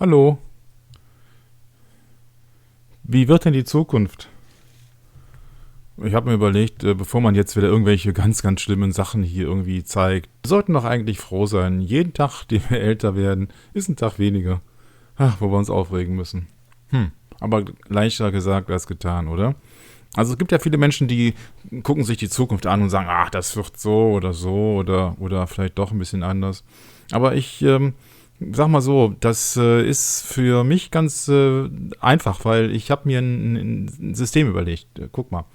Hallo, wie wird denn die Zukunft? Ich habe mir überlegt, bevor man jetzt wieder irgendwelche ganz, ganz schlimmen Sachen hier irgendwie zeigt, wir sollten doch eigentlich froh sein. Jeden Tag, den wir älter werden, ist ein Tag weniger, wo wir uns aufregen müssen. Aber leichter gesagt als getan, oder? Also es gibt ja viele Menschen, die gucken sich die Zukunft an und sagen, ach, das wird so oder vielleicht doch ein bisschen anders. Aber ich sag mal so, das ist für mich ganz einfach, weil ich habe mir ein System überlegt. Guck mal.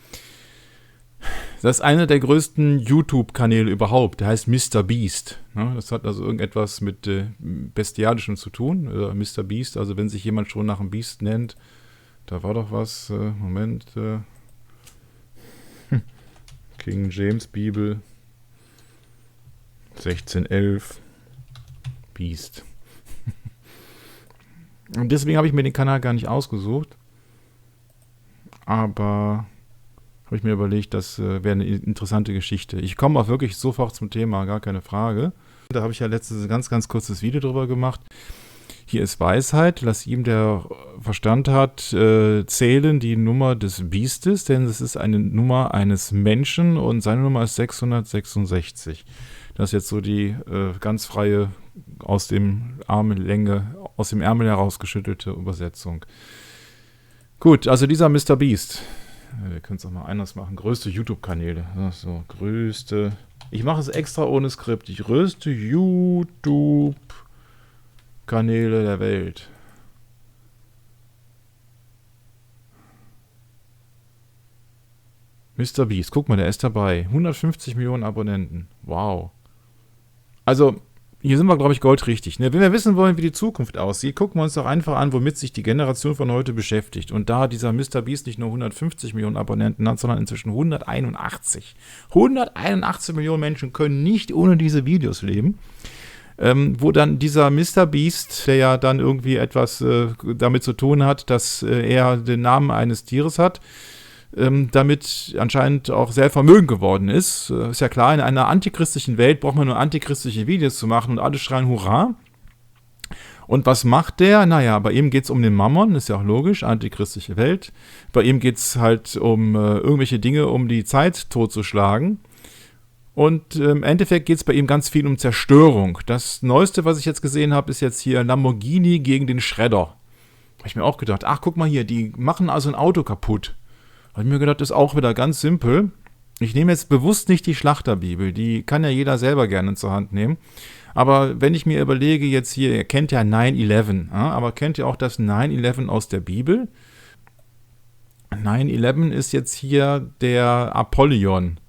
Das ist einer der größten YouTube-Kanäle überhaupt. Der heißt Mr. Beast. Ne? Das hat also irgendetwas mit Bestialischem zu tun. Mr. Beast, also wenn sich jemand schon nach einem Beast nennt. Da war doch was. Moment. King James Bibel. 1611. Beast. Und deswegen habe ich mir den Kanal gar nicht ausgesucht. Aber habe ich mir überlegt, das wäre eine interessante Geschichte. Ich komme auch wirklich sofort zum Thema, gar keine Frage. Da habe ich ja letztes ein ganz, ganz kurzes Video drüber gemacht. Hier ist Weisheit, lass ihm, der Verstand hat, zählen die Nummer des Biestes, denn es ist eine Nummer eines Menschen und seine Nummer ist 666. Das ist jetzt so die ganz freie, aus dem Ärmel herausgeschüttelte Übersetzung. Gut, also dieser Mr. Beast. Wir können es auch mal anders machen. Größte YouTube-Kanäle. So, größte. Ich mache es extra ohne Skript. Die größte YouTube-Kanäle der Welt. Mr. Beast. Guck mal, der ist dabei. 150 Millionen Abonnenten. Wow. Also, hier sind wir, glaube ich, goldrichtig. Ne? Wenn wir wissen wollen, wie die Zukunft aussieht, gucken wir uns doch einfach an, womit sich die Generation von heute beschäftigt. Und da dieser Mr. Beast nicht nur 150 Millionen Abonnenten hat, sondern inzwischen 181. 181 Millionen Menschen können nicht ohne diese Videos leben. Wo dann dieser Mr. Beast, der ja dann irgendwie etwas damit zu tun hat, dass er den Namen eines Tieres hat, damit anscheinend auch sehr vermögend geworden ist. Ist ja klar, in einer antichristlichen Welt braucht man nur antichristliche Videos zu machen und alle schreien Hurra. Und was macht der? Naja, bei ihm geht es um den Mammon, ist ja auch logisch, antichristliche Welt. Bei ihm geht es halt um irgendwelche Dinge, um die Zeit totzuschlagen. Und im Endeffekt geht es bei ihm ganz viel um Zerstörung. Das Neueste, was ich jetzt gesehen habe, ist jetzt hier Lamborghini gegen den Schredder. Habe ich mir auch gedacht, ach guck mal hier, die machen also ein Auto kaputt. Habe ich mir gedacht, das ist auch wieder ganz simpel. Ich nehme jetzt bewusst nicht die Schlachterbibel, die kann ja jeder selber gerne zur Hand nehmen. Aber wenn ich mir überlege jetzt hier, ihr kennt ja 9/11, aber kennt ihr auch das 9/11 aus der Bibel? 9/11 ist jetzt hier der Apollyon,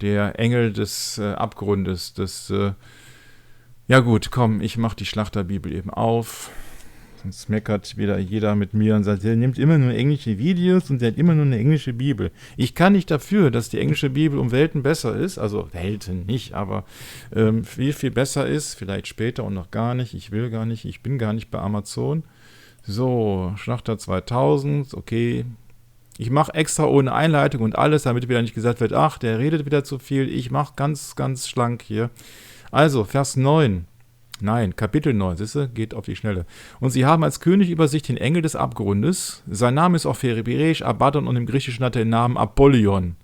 der Engel des Abgrundes. Ja gut, komm, ich mache die Schlachterbibel eben auf. Sonst meckert wieder jeder mit mir und sagt, er nimmt immer nur englische Videos und er hat immer nur eine englische Bibel. Ich kann nicht dafür, dass die englische Bibel um Welten besser ist, also Welten nicht, aber viel, viel besser ist, vielleicht später und noch gar nicht, ich will gar nicht, ich bin gar nicht bei Amazon. So, Schlachter 2000, okay. Ich mache extra ohne Einleitung und alles, damit wieder nicht gesagt wird, ach, der redet wieder zu viel, ich mache ganz, ganz schlank hier. Also, Vers 9. Nein, Kapitel 9, siehste, geht auf die Schnelle. Und sie haben als König über sich den Engel des Abgrundes. Sein Name ist auf Hebräisch Abaddon und im Griechischen hat er den Namen Apollyon.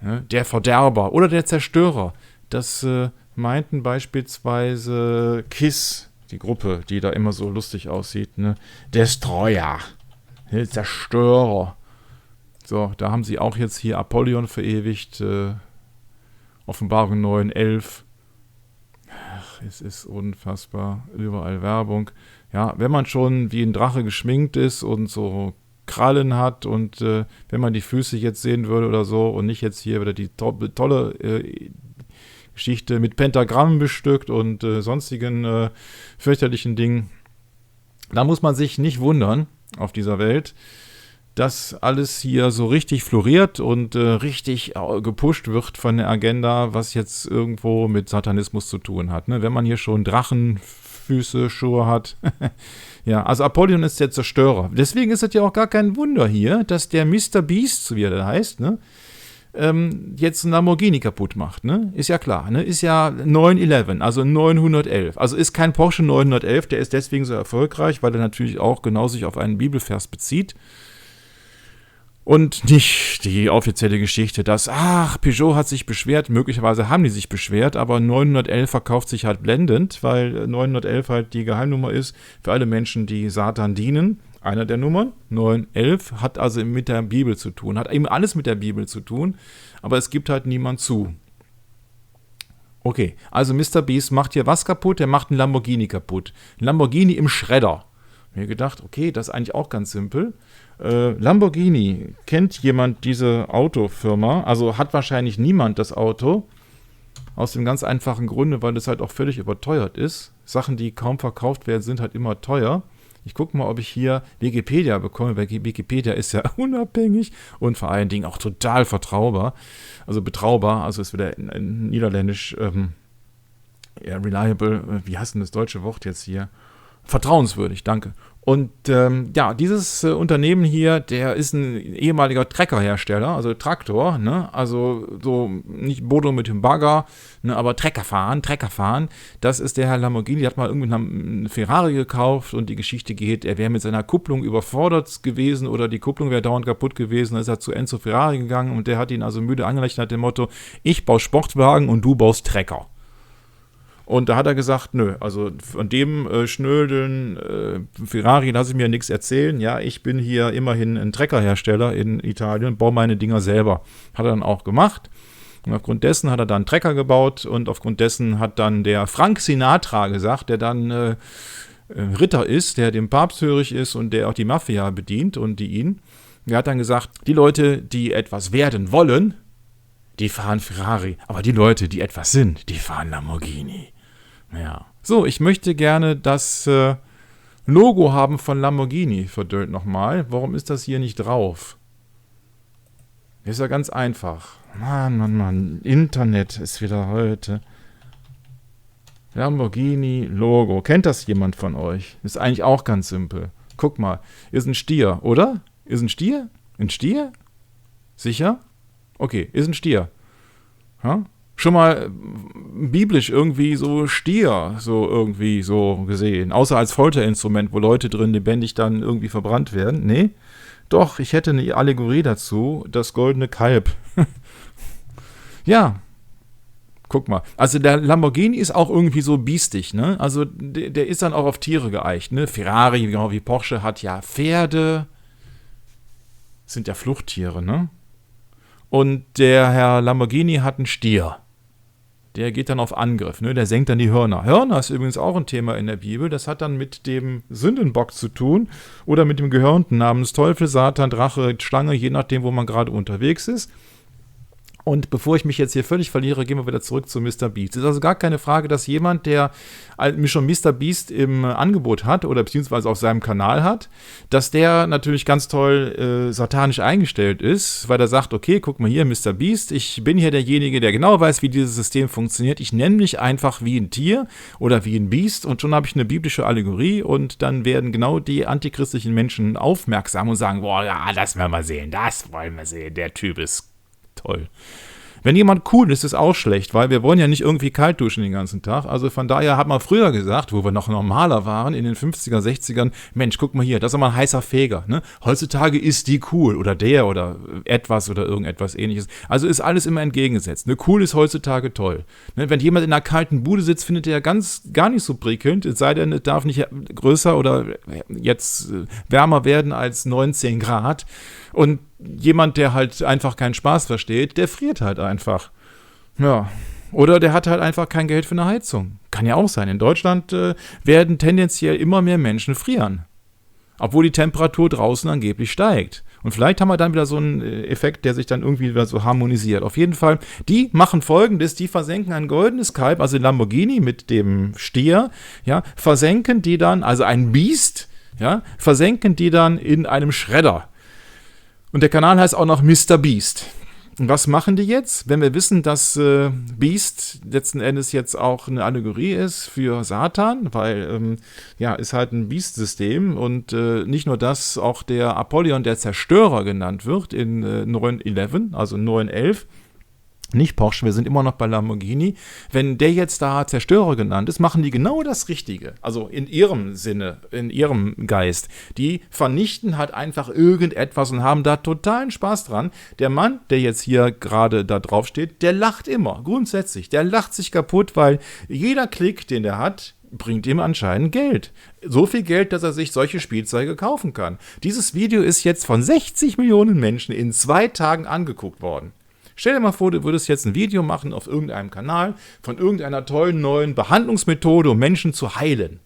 Ja, der Verderber oder der Zerstörer. Das meinten beispielsweise KISS, die Gruppe, die da immer so lustig aussieht. Ne? Destroyer, der Zerstörer. So, da haben sie auch jetzt hier Apollyon verewigt. Offenbarung 9,11. Es ist unfassbar, überall Werbung. Ja, wenn man schon wie ein Drache geschminkt ist und so Krallen hat und wenn man die Füße jetzt sehen würde oder so und nicht jetzt hier wieder die tolle Geschichte mit Pentagrammen bestückt und sonstigen fürchterlichen Dingen, da muss man sich nicht wundern auf dieser Welt, dass alles hier so richtig floriert und richtig gepusht wird von der Agenda, was jetzt irgendwo mit Satanismus zu tun hat. Ne? Wenn man hier schon Drachenfüße, Schuhe hat. Ja, also Apollyon ist der Zerstörer. Deswegen ist es ja auch gar kein Wunder hier, dass der Mr. Beast, wie er da heißt, ne? jetzt ein Lamborghini kaputt macht, ne? Ist ja klar, ne? Ist ja 911, also 911. Also ist kein Porsche 911, der ist deswegen so erfolgreich, weil er natürlich auch genau sich auf einen Bibelvers bezieht. Und nicht die offizielle Geschichte, dass, Peugeot hat sich beschwert, möglicherweise haben die sich beschwert, aber 911 verkauft sich halt blendend, weil 911 halt die Geheimnummer ist für alle Menschen, die Satan dienen. Einer der Nummern, 911, hat also mit der Bibel zu tun, hat eben alles mit der Bibel zu tun, aber es gibt halt niemand zu. Okay, also Mr. Beast macht hier was kaputt, er macht einen Lamborghini kaputt. Ein Lamborghini im Schredder. Mir gedacht, okay, das ist eigentlich auch ganz simpel. Lamborghini, kennt jemand diese Autofirma? Also hat wahrscheinlich niemand das Auto. Aus dem ganz einfachen Grunde, weil es halt auch völlig überteuert ist. Sachen, die kaum verkauft werden, sind halt immer teuer. Ich gucke mal, ob ich hier Wikipedia bekomme, weil Wikipedia ist ja unabhängig und vor allen Dingen auch total betraubar. Also ist wieder in Niederländisch reliable, wie heißt denn das deutsche Wort jetzt hier? Vertrauenswürdig, danke. Und dieses Unternehmen hier, der ist ein ehemaliger Treckerhersteller, also Traktor, ne? Also so nicht Bodo mit dem Bagger, ne? Aber Trecker fahren, das ist der Herr Lamborghini, der hat mal irgendwie einen Ferrari gekauft und die Geschichte geht, er wäre mit seiner Kupplung überfordert gewesen oder die Kupplung wäre dauernd kaputt gewesen, dann ist er zu Enzo Ferrari gegangen und der hat ihn also müde angelächelt nach dem Motto, ich baue Sportwagen und du baust Trecker. Und da hat er gesagt, nö, also von dem schnöden Ferrari lasse ich mir nichts erzählen. Ja, ich bin hier immerhin ein Treckerhersteller in Italien, baue meine Dinger selber. Hat er dann auch gemacht. Und aufgrund dessen hat er dann einen Trecker gebaut und aufgrund dessen hat dann der Frank Sinatra gesagt, der dann Ritter ist, der dem Papst hörig ist und der auch die Mafia bedient und die ihn. Der hat dann gesagt, die Leute, die etwas werden wollen, die fahren Ferrari. Aber die Leute, die etwas sind, die fahren Lamborghini. Ja. So, ich möchte gerne das Logo haben von Lamborghini, verdöllt nochmal. Warum ist das hier nicht drauf? Ist ja ganz einfach. Mann. Internet ist wieder heute. Lamborghini Logo. Kennt das jemand von euch? Ist eigentlich auch ganz simpel. Guck mal, ist ein Stier, oder? Ist ein Stier? Ein Stier? Sicher? Okay, ist ein Stier. Ja? Schon mal biblisch irgendwie so Stier so irgendwie so gesehen. Außer als Folterinstrument, wo Leute drin lebendig dann irgendwie verbrannt werden. Nee, doch, ich hätte eine Allegorie dazu. Das goldene Kalb. Ja, guck mal. Also der Lamborghini ist auch irgendwie so biestig, ne? Also der ist dann auch auf Tiere geeicht, ne? Ferrari, genau wie Porsche, hat ja Pferde. Sind ja Fluchttiere, ne? Und der Herr Lamborghini hat einen Stier. Der geht dann auf Angriff, ne? Der senkt dann die Hörner. Hörner ist übrigens auch ein Thema in der Bibel. Das hat dann mit dem Sündenbock zu tun oder mit dem Gehörnten namens Teufel, Satan, Drache, Schlange, je nachdem, wo man gerade unterwegs ist. Und bevor ich mich jetzt hier völlig verliere, gehen wir wieder zurück zu Mr. Beast. Es ist also gar keine Frage, dass jemand, der schon Mr. Beast im Angebot hat oder beziehungsweise auf seinem Kanal hat, dass der natürlich ganz toll satanisch eingestellt ist, weil er sagt, okay, guck mal hier, Mr. Beast, ich bin hier derjenige, der genau weiß, wie dieses System funktioniert. Ich nenne mich einfach wie ein Tier oder wie ein Biest und schon habe ich eine biblische Allegorie und dann werden genau die antichristlichen Menschen aufmerksam und sagen, boah, ja, das wollen wir sehen, der Typ ist toll. Wenn jemand cool ist, ist es auch schlecht, weil wir wollen ja nicht irgendwie kalt duschen den ganzen Tag. Also von daher hat man früher gesagt, wo wir noch normaler waren, in den 50er, 60ern, Mensch, guck mal hier, das ist mal ein heißer Feger. Ne? Heutzutage ist die cool oder der oder etwas oder irgendetwas ähnliches. Also ist alles immer entgegengesetzt. Ne? Cool ist heutzutage toll. Ne? Wenn jemand in einer kalten Bude sitzt, findet er gar nicht so prickelnd, es sei denn, es darf nicht größer oder jetzt wärmer werden als 19 Grad. Und jemand, der halt einfach keinen Spaß versteht, der friert halt einfach. Ja. Oder der hat halt einfach kein Geld für eine Heizung. Kann ja auch sein. In Deutschland werden tendenziell immer mehr Menschen frieren. Obwohl die Temperatur draußen angeblich steigt. Und vielleicht haben wir dann wieder so einen Effekt, der sich dann irgendwie wieder so harmonisiert. Auf jeden Fall, die machen Folgendes, die versenken ein goldenes Kalb, also Lamborghini mit dem Stier, ja, versenken die dann, also ein Biest, ja, versenken die dann in einem Schredder. Und der Kanal heißt auch noch Mr. Beast. was machen die jetzt, wenn wir wissen, dass Beast letzten Endes jetzt auch eine Allegorie ist für Satan, weil ist halt ein Beast-System und nicht nur das, auch der Apollyon, der Zerstörer genannt wird in 911, also 911. Nicht Porsche, wir sind immer noch bei Lamborghini. Wenn der jetzt da Zerstörer genannt ist, machen die genau das Richtige. Also in ihrem Sinne, in ihrem Geist. Die vernichten halt einfach irgendetwas und haben da totalen Spaß dran. Der Mann, der jetzt hier gerade da drauf steht, der lacht immer, grundsätzlich. Der lacht sich kaputt, weil jeder Klick, den der hat, bringt ihm anscheinend Geld. So viel Geld, dass er sich solche Spielzeuge kaufen kann. Dieses Video ist jetzt von 60 Millionen Menschen in 2 Tagen angeguckt worden. Stell dir mal vor, du würdest jetzt ein Video machen auf irgendeinem Kanal von irgendeiner tollen neuen Behandlungsmethode, um Menschen zu heilen.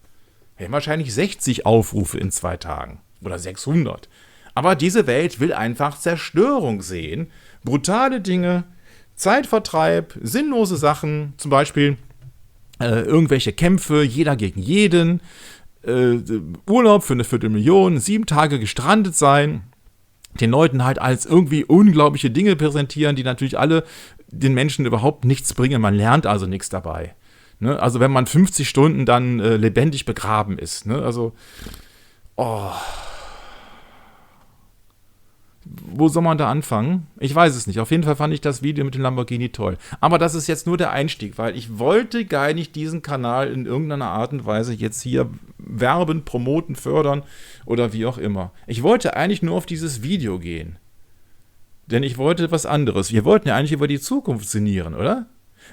Wir haben wahrscheinlich 60 Aufrufe in 2 Tagen oder 600. Aber diese Welt will einfach Zerstörung sehen. Brutale Dinge, Zeitvertreib, sinnlose Sachen, zum Beispiel irgendwelche Kämpfe, jeder gegen jeden, Urlaub für eine Viertelmillion, 7 Tage gestrandet sein. Den Leuten halt als irgendwie unglaubliche Dinge präsentieren, die natürlich alle den Menschen überhaupt nichts bringen. Man lernt also nichts dabei. Ne? Also wenn man 50 Stunden dann lebendig begraben ist. Ne? Also, wo soll man da anfangen? Ich weiß es nicht. Auf jeden Fall fand ich das Video mit dem Lamborghini toll. Aber das ist jetzt nur der Einstieg, weil ich wollte gar nicht diesen Kanal in irgendeiner Art und Weise jetzt hier werben, promoten, fördern oder wie auch immer. Ich wollte eigentlich nur auf dieses Video gehen. Denn ich wollte was anderes. Wir wollten ja eigentlich über die Zukunft sinnieren, oder?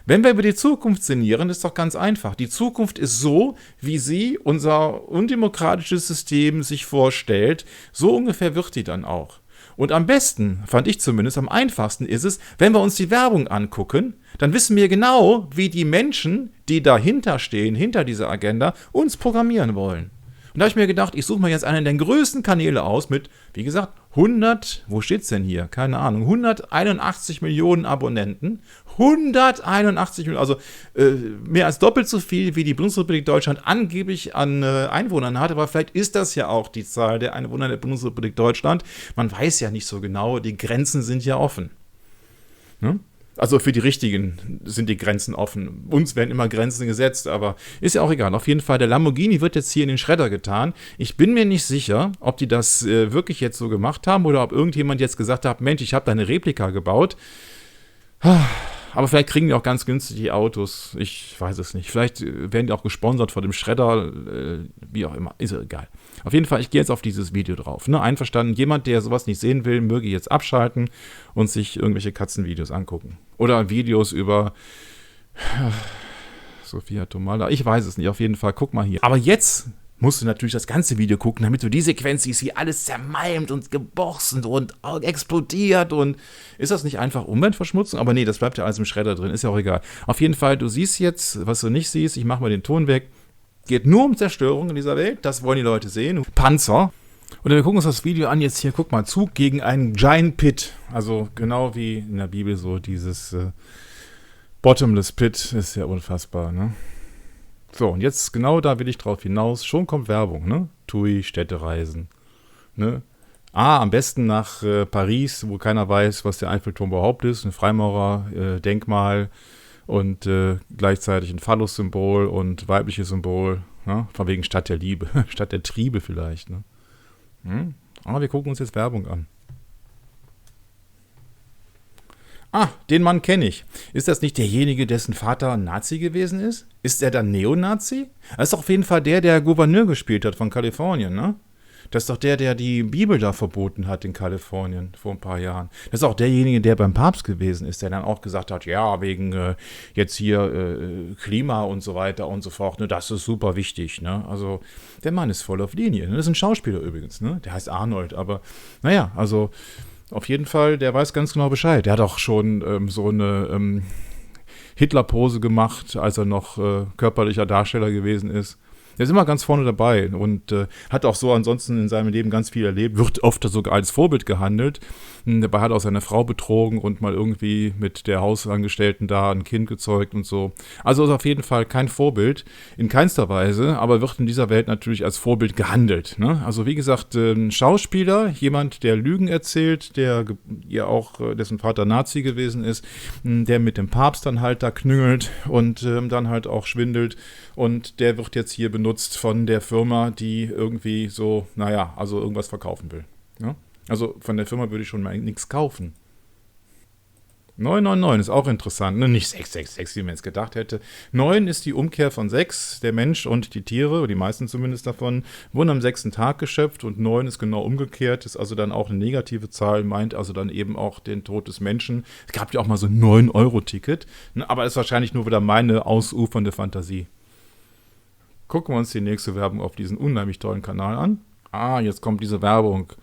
Wenn wir über die Zukunft sinnieren, ist doch ganz einfach. Die Zukunft ist so, wie sie unser undemokratisches System sich vorstellt. So ungefähr wird die dann auch. Und am besten, fand ich zumindest, am einfachsten ist es, wenn wir uns die Werbung angucken, dann wissen wir genau, wie die Menschen, die dahinter stehen, hinter dieser Agenda, uns programmieren wollen. Und da habe ich mir gedacht, ich suche mir jetzt einen der größten Kanäle aus mit, wie gesagt, 181 Millionen Abonnenten. 181 Millionen, also mehr als doppelt so viel, wie die Bundesrepublik Deutschland angeblich an Einwohnern hat. Aber vielleicht ist das ja auch die Zahl der Einwohner der Bundesrepublik Deutschland. Man weiß ja nicht so genau, die Grenzen sind ja offen. Ne? Also für die Richtigen sind die Grenzen offen. Uns werden immer Grenzen gesetzt, aber ist ja auch egal. Auf jeden Fall, der Lamborghini wird jetzt hier in den Schredder getan. Ich bin mir nicht sicher, ob die das wirklich jetzt so gemacht haben oder ob irgendjemand jetzt gesagt hat, Mensch, ich habe da eine Replika gebaut. Aber vielleicht kriegen die auch ganz günstig die Autos. Ich weiß es nicht. Vielleicht werden die auch gesponsert von dem Schredder. Wie auch immer. Ist ja egal. Auf jeden Fall, ich gehe jetzt auf dieses Video drauf. Ne? Einverstanden, jemand, der sowas nicht sehen will, möge jetzt abschalten und sich irgendwelche Katzenvideos angucken. Oder Videos über Sophia Tomala. Ich weiß es nicht. Auf jeden Fall, guck mal hier. Aber jetzt musst du natürlich das ganze Video gucken, damit du die Sequenz siehst, wie alles zermalmt und geborsten und explodiert. Und ist das nicht einfach Umweltverschmutzung? Aber nee, das bleibt ja alles im Schredder drin. Ist ja auch egal. Auf jeden Fall, du siehst jetzt, was du nicht siehst. Ich mache mal den Ton weg. Geht nur um Zerstörung in dieser Welt. Das wollen die Leute sehen. Panzer. Und wir gucken uns das Video an. Jetzt hier, guck mal, Zug gegen einen Giant Pit. Also genau wie in der Bibel so dieses Bottomless Pit. Ist ja unfassbar, ne? So, und jetzt genau da will ich drauf hinaus. Schon kommt Werbung, ne? TUI, Städtereisen, ne? Am besten nach Paris, wo keiner weiß, was der Eiffelturm überhaupt ist. Ein Freimaurer-Denkmal und gleichzeitig ein Phallus-Symbol und weibliches Symbol. Ne? Von wegen Stadt der Liebe, Stadt der Triebe vielleicht, ne? Aber wir gucken uns jetzt Werbung an. Den Mann kenne ich. Ist das nicht derjenige, dessen Vater ein Nazi gewesen ist? Ist er dann Neonazi? Das ist doch auf jeden Fall der Gouverneur gespielt hat von Kalifornien, ne? Das ist doch der die Bibel da verboten hat in Kalifornien vor ein paar Jahren. Das ist auch derjenige, der beim Papst gewesen ist, der dann auch gesagt hat, ja, wegen jetzt hier Klima und so weiter und so fort, ne, das ist super wichtig, ne? Also der Mann ist voll auf Linie. Ne? Das ist ein Schauspieler übrigens, ne? Der heißt Arnold, aber naja, also auf jeden Fall, der weiß ganz genau Bescheid. Der hat auch schon so eine Hitler-Pose gemacht, als er noch körperlicher Darsteller gewesen ist. Der ist immer ganz vorne dabei und hat auch so ansonsten in seinem Leben ganz viel erlebt, wird oft sogar als Vorbild gehandelt. Dabei hat er auch seine Frau betrogen und mal irgendwie mit der Hausangestellten da ein Kind gezeugt und so. Also ist auf jeden Fall kein Vorbild, in keinster Weise, aber wird in dieser Welt natürlich als Vorbild gehandelt. Ne? Also wie gesagt, ein Schauspieler, jemand, der Lügen erzählt, der ja auch, dessen Vater Nazi gewesen ist, der mit dem Papst dann halt da knüngelt und dann halt auch schwindelt. Und der wird jetzt hier benutzt von der Firma, die irgendwie so, naja, also irgendwas verkaufen will. Ja? Also von der Firma würde ich schon mal nichts kaufen. 999 ist auch interessant, ne? Nicht 666, wie man es gedacht hätte. 9 ist die Umkehr von 6. Der Mensch und die Tiere, oder die meisten zumindest davon, wurden am 6. Tag geschöpft und 9 ist genau umgekehrt, ist also dann auch eine negative Zahl, meint also dann eben auch den Tod des Menschen. Es gab ja auch mal so ein 9-Euro-Ticket, ne? Aber ist wahrscheinlich nur wieder meine ausufernde Fantasie. Gucken wir uns die nächste Werbung auf diesen unheimlich tollen Kanal an. Jetzt kommt diese Werbung.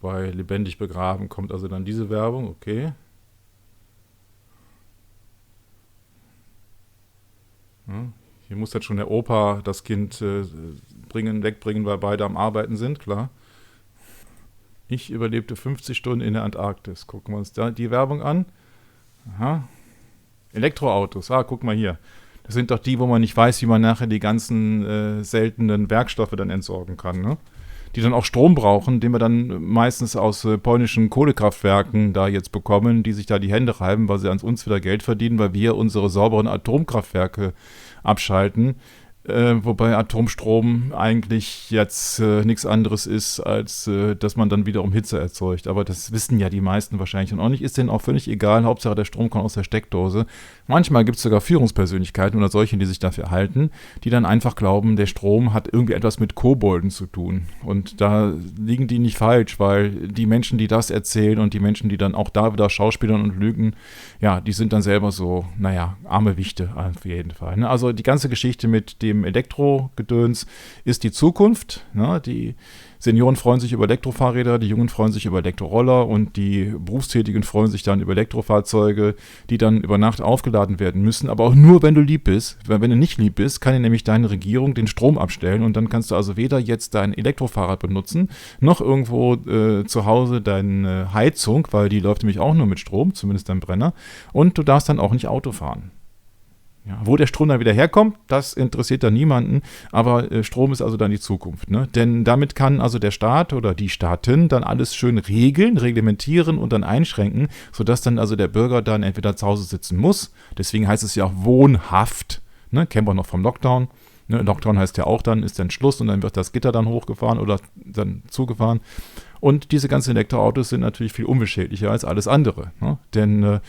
Bei Lebendig begraben, kommt also dann diese Werbung, okay. Ja, hier muss jetzt schon der Opa das Kind wegbringen, weil beide am Arbeiten sind, klar. Ich überlebte 50 Stunden in der Antarktis. Gucken wir uns da die Werbung an. Aha. Elektroautos, guck mal hier. Das sind doch die, wo man nicht weiß, wie man nachher die ganzen seltenen Werkstoffe dann entsorgen kann, ne? Die dann auch Strom brauchen, den wir dann meistens aus polnischen Kohlekraftwerken da jetzt bekommen, die sich da die Hände reiben, weil sie an uns wieder Geld verdienen, weil wir unsere sauberen Atomkraftwerke abschalten. Wobei Atomstrom eigentlich jetzt nichts anderes ist, als dass man dann wiederum Hitze erzeugt. Aber das wissen ja die meisten wahrscheinlich. Und auch nicht ist denen auch völlig egal. Hauptsache der Strom kommt aus der Steckdose. Manchmal gibt es sogar Führungspersönlichkeiten oder solche, die sich dafür halten, die dann einfach glauben, der Strom hat irgendwie etwas mit Kobolden zu tun. Und da liegen die nicht falsch, weil die Menschen, die das erzählen und die Menschen, die dann auch da wieder schauspielern und lügen, ja, die sind dann selber so, naja, arme Wichte auf jeden Fall. Ne? Also die ganze Geschichte mit dem Elektrogedöns ist die Zukunft. Ne? Die Senioren freuen sich über Elektrofahrräder, die Jungen freuen sich über Elektroroller und die Berufstätigen freuen sich dann über Elektrofahrzeuge, die dann über Nacht aufgeladen werden müssen, aber auch nur, wenn du lieb bist. Weil wenn du nicht lieb bist, kann dir nämlich deine Regierung den Strom abstellen und dann kannst du also weder jetzt dein Elektrofahrrad benutzen, noch irgendwo zu Hause deine Heizung, weil die läuft nämlich auch nur mit Strom, zumindest dein Brenner, und du darfst dann auch nicht Auto fahren. Ja, wo der Strom dann wieder herkommt, das interessiert dann niemanden, aber Strom ist also dann die Zukunft. Ne? Denn damit kann also der Staat oder die Staaten dann alles schön regeln, reglementieren und dann einschränken, sodass dann also der Bürger dann entweder zu Hause sitzen muss, deswegen heißt es ja auch wohnhaft, ne? Kennen wir noch vom Lockdown. Ne? Lockdown heißt ja auch dann, ist dann Schluss und dann wird das Gitter dann hochgefahren oder dann zugefahren. Und diese ganzen Elektroautos sind natürlich viel umweltschädlicher als alles andere. Ne? Denn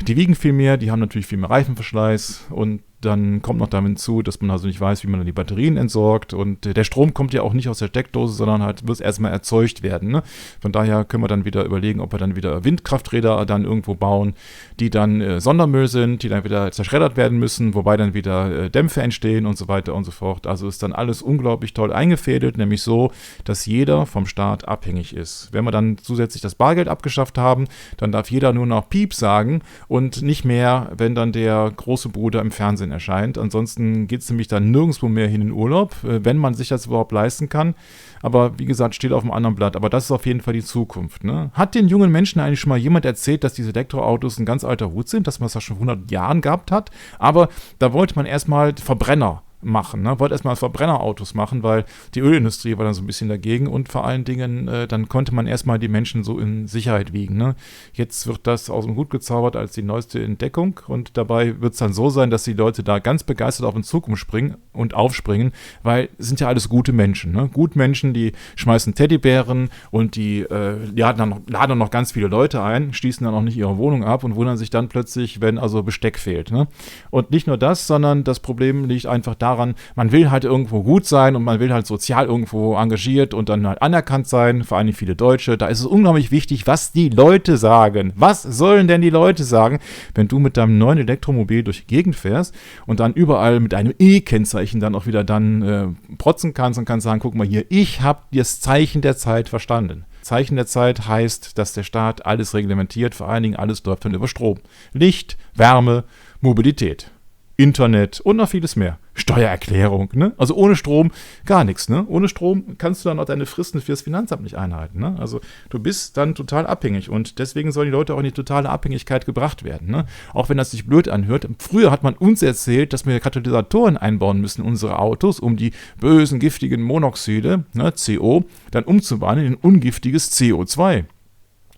die wiegen viel mehr, die haben natürlich viel mehr Reifenverschleiß und dann kommt noch damit hinzu, dass man also nicht weiß, wie man dann die Batterien entsorgt und der Strom kommt ja auch nicht aus der Steckdose, sondern halt muss erstmal erzeugt werden. Ne? Von daher können wir dann wieder überlegen, ob wir dann wieder Windkrafträder dann irgendwo bauen, die dann Sondermüll sind, die dann wieder zerschreddert werden müssen, wobei dann wieder Dämpfe entstehen und so weiter und so fort. Also ist dann alles unglaublich toll eingefädelt, nämlich so, dass jeder vom Staat abhängig ist. Wenn wir dann zusätzlich das Bargeld abgeschafft haben, dann darf jeder nur noch Piep sagen und nicht mehr, wenn dann der große Bruder im Fernsehen erscheint. Ansonsten geht es nämlich dann nirgendwo mehr hin in Urlaub, wenn man sich das überhaupt leisten kann. Aber wie gesagt, steht auf einem anderen Blatt. Aber das ist auf jeden Fall die Zukunft. Ne? Hat den jungen Menschen eigentlich schon mal jemand erzählt, dass diese Elektroautos ein ganz alter Hut sind, dass man das schon 100 Jahren gehabt hat? Aber da wollte man erstmal Verbrenner machen, ne? Wollte erstmal Verbrennerautos machen, weil die Ölindustrie war dann so ein bisschen dagegen und vor allen Dingen, dann konnte man erstmal die Menschen so in Sicherheit wiegen. Ne? Jetzt wird das aus dem Hut gezaubert als die neueste Entdeckung und dabei wird es dann so sein, dass die Leute da ganz begeistert auf den Zug umspringen und aufspringen, weil es sind ja alles gute Menschen. Ne? Gutmenschen, die schmeißen Teddybären und die laden dann noch ganz viele Leute ein, schließen dann auch nicht ihre Wohnung ab und wundern sich dann plötzlich, wenn also Besteck fehlt. Ne? Und nicht nur das, sondern das Problem liegt einfach daran, man will halt irgendwo gut sein und man will halt sozial irgendwo engagiert und dann halt anerkannt sein, vor allem viele Deutsche. Da ist es unglaublich wichtig, was die Leute sagen. Was sollen denn die Leute sagen, wenn du mit deinem neuen Elektromobil durch die Gegend fährst und dann überall mit einem E-Kennzeichen dann auch wieder dann protzen kannst und kannst sagen, guck mal hier, ich habe das Zeichen der Zeit verstanden. Zeichen der Zeit heißt, dass der Staat alles reglementiert, vor allen Dingen alles läuft dann über Strom. Licht, Wärme, Mobilität. Internet und noch vieles mehr. Steuererklärung, ne? Also ohne Strom gar nichts, ne? Ohne Strom kannst du dann auch deine Fristen fürs Finanzamt nicht einhalten, ne? Also du bist dann total abhängig und deswegen sollen die Leute auch in die totale Abhängigkeit gebracht werden, ne? Auch wenn das sich blöd anhört. Früher hat man uns erzählt, dass wir Katalysatoren einbauen müssen in unsere Autos, um die bösen, giftigen Monoxide, ne, CO, dann umzuwandeln in ungiftiges CO2.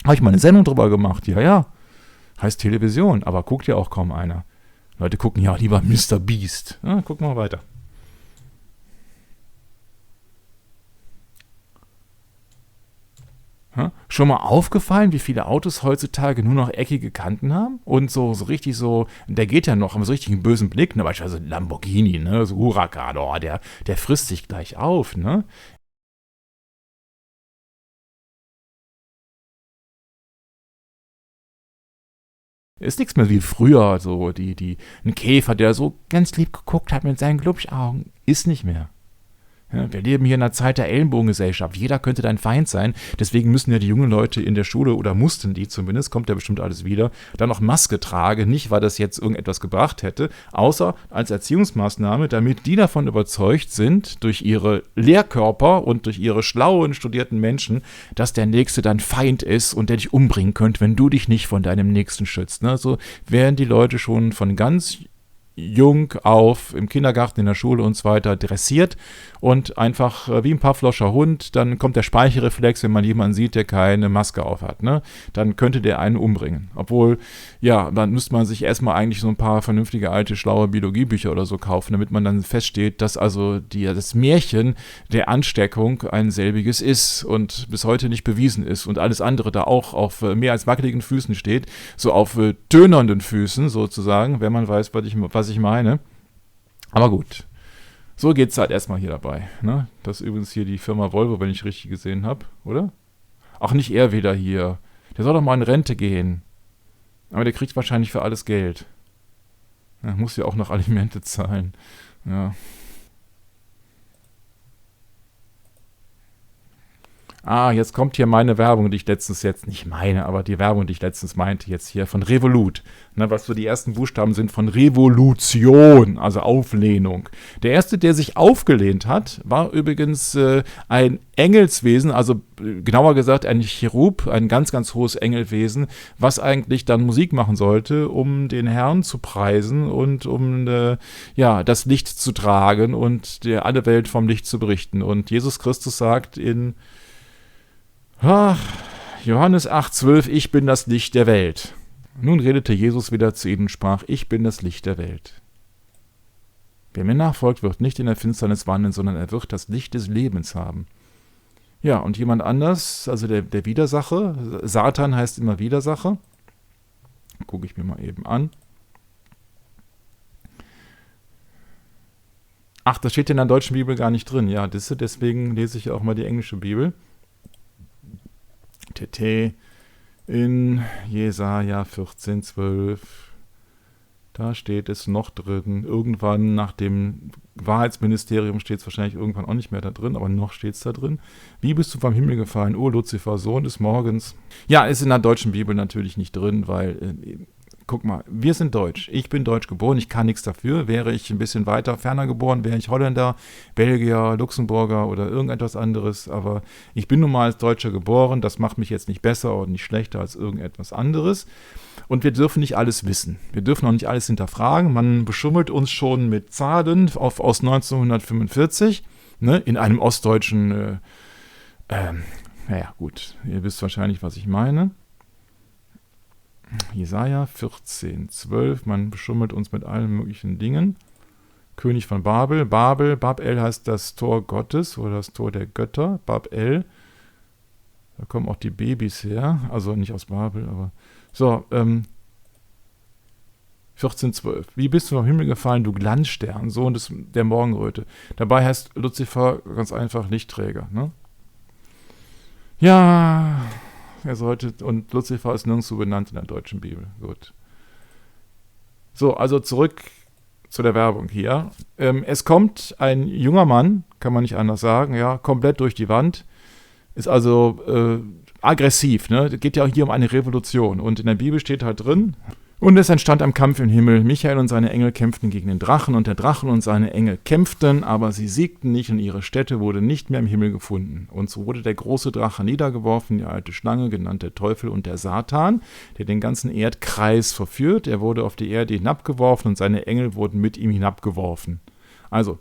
Habe ich mal eine Sendung drüber gemacht, ja. Heißt Television, aber guckt ja auch kaum einer. Leute gucken ja lieber Mr. Beast. Ja, gucken wir weiter. Schon mal aufgefallen, wie viele Autos heutzutage nur noch eckige Kanten haben? Und so richtig so, der geht ja noch, haben so richtig einen bösen Blick, ne? Beispielsweise Lamborghini, ne? So Huracan, oh, der frisst sich gleich auf, ne? Ist nichts mehr wie früher, so ein Käfer, der so ganz lieb geguckt hat mit seinen Glubschaugen. Ist nicht mehr. Ja, wir leben hier in einer Zeit der Ellenbogengesellschaft. Jeder könnte dein Feind sein. Deswegen müssen ja die jungen Leute in der Schule, oder mussten die zumindest, kommt ja bestimmt alles wieder, dann noch Maske tragen. Nicht, weil das jetzt irgendetwas gebracht hätte, außer als Erziehungsmaßnahme, damit die davon überzeugt sind, durch ihre Lehrkörper und durch ihre schlauen, studierten Menschen, dass der Nächste dein Feind ist und der dich umbringen könnte, wenn du dich nicht von deinem Nächsten schützt. Ne? So werden die Leute schon von ganz jung auf, im Kindergarten, in der Schule und so weiter dressiert und einfach wie ein Pavlovscher Hund, dann kommt der Speichelreflex, wenn man jemanden sieht, der keine Maske auf hat, ne? Dann könnte der einen umbringen. Obwohl, ja, dann müsste man sich erstmal eigentlich so ein paar vernünftige, alte, schlaue Biologiebücher oder so kaufen, damit man dann feststeht, dass also das Märchen der Ansteckung ein selbiges ist und bis heute nicht bewiesen ist und alles andere da auch auf mehr als wackeligen Füßen steht, so auf tönernden Füßen sozusagen, wenn man weiß, was ich meine. Aber gut, so geht es halt erstmal hier dabei. Ne? Das ist übrigens hier die Firma Volvo, wenn ich richtig gesehen habe, oder? Auch nicht er wieder hier. Der soll doch mal in Rente gehen. Aber der kriegt wahrscheinlich für alles Geld. Er muss ja auch noch Alimente zahlen. Ja. Jetzt kommt hier meine Werbung, die ich letztens aber die Werbung, die ich letztens meinte, jetzt hier von Revolut. Ne, was so die ersten Buchstaben sind von Revolution, also Auflehnung. Der erste, der sich aufgelehnt hat, war übrigens ein Engelswesen, also genauer gesagt ein Cherub, ein ganz, ganz hohes Engelwesen, was eigentlich dann Musik machen sollte, um den Herrn zu preisen und um das Licht zu tragen und alle Welt vom Licht zu berichten. Und Jesus Christus sagt in Johannes 8,12, ich bin das Licht der Welt. Nun redete Jesus wieder zu ihnen und sprach, ich bin das Licht der Welt. Wer mir nachfolgt, wird nicht in der Finsternis wandeln, sondern er wird das Licht des Lebens haben. Ja, und jemand anders, also der Widersacher, Satan heißt immer Widersacher. Gucke ich mir mal eben an. Ach, das steht in der deutschen Bibel gar nicht drin. Ja, deswegen lese ich auch mal die englische Bibel. TT in Jesaja 14,12. Da steht es noch drin. Irgendwann nach dem Wahrheitsministerium steht es wahrscheinlich irgendwann auch nicht mehr da drin, aber noch steht es da drin. Wie bist du vom Himmel gefallen, O Luzifer, Sohn des Morgens? Ja, ist in der deutschen Bibel natürlich nicht drin, weil guck mal, wir sind deutsch. Ich bin deutsch geboren, ich kann nichts dafür. Wäre ich ein bisschen weiter ferner geboren, wäre ich Holländer, Belgier, Luxemburger oder irgendetwas anderes. Aber ich bin nun mal als Deutscher geboren. Das macht mich jetzt nicht besser oder nicht schlechter als irgendetwas anderes. Und wir dürfen nicht alles wissen. Wir dürfen auch nicht alles hinterfragen. Man beschummelt uns schon mit Zahlen aus 1945, ne, in einem ostdeutschen, naja gut, ihr wisst wahrscheinlich, was ich meine. Jesaja 14,12, man beschummelt uns mit allen möglichen Dingen. König von Babel, Bab-El heißt das Tor Gottes oder das Tor der Götter, Bab-El. Da kommen auch die Babys her, also nicht aus Babel, aber so, 14,12. Wie bist du vom Himmel gefallen, du Glanzstern, Sohn der Morgenröte. Dabei heißt Luzifer ganz einfach Lichtträger, ne? Ja, und Luzifer ist nirgendwo benannt in der deutschen Bibel. Gut. So, also zurück zu der Werbung hier. Es kommt ein junger Mann, kann man nicht anders sagen, ja, komplett durch die Wand, ist also aggressiv, ne? Geht ja auch hier um eine Revolution. Und in der Bibel steht halt drin, Und es entstand ein Kampf im Himmel. Michael und seine Engel kämpften gegen den Drachen und der Drachen und seine Engel kämpften, aber sie siegten nicht und ihre Stätte wurde nicht mehr im Himmel gefunden. Und so wurde der große Drache niedergeworfen, die alte Schlange, genannt der Teufel und der Satan, der den ganzen Erdkreis verführt. Er wurde auf die Erde hinabgeworfen und seine Engel wurden mit ihm hinabgeworfen. Also,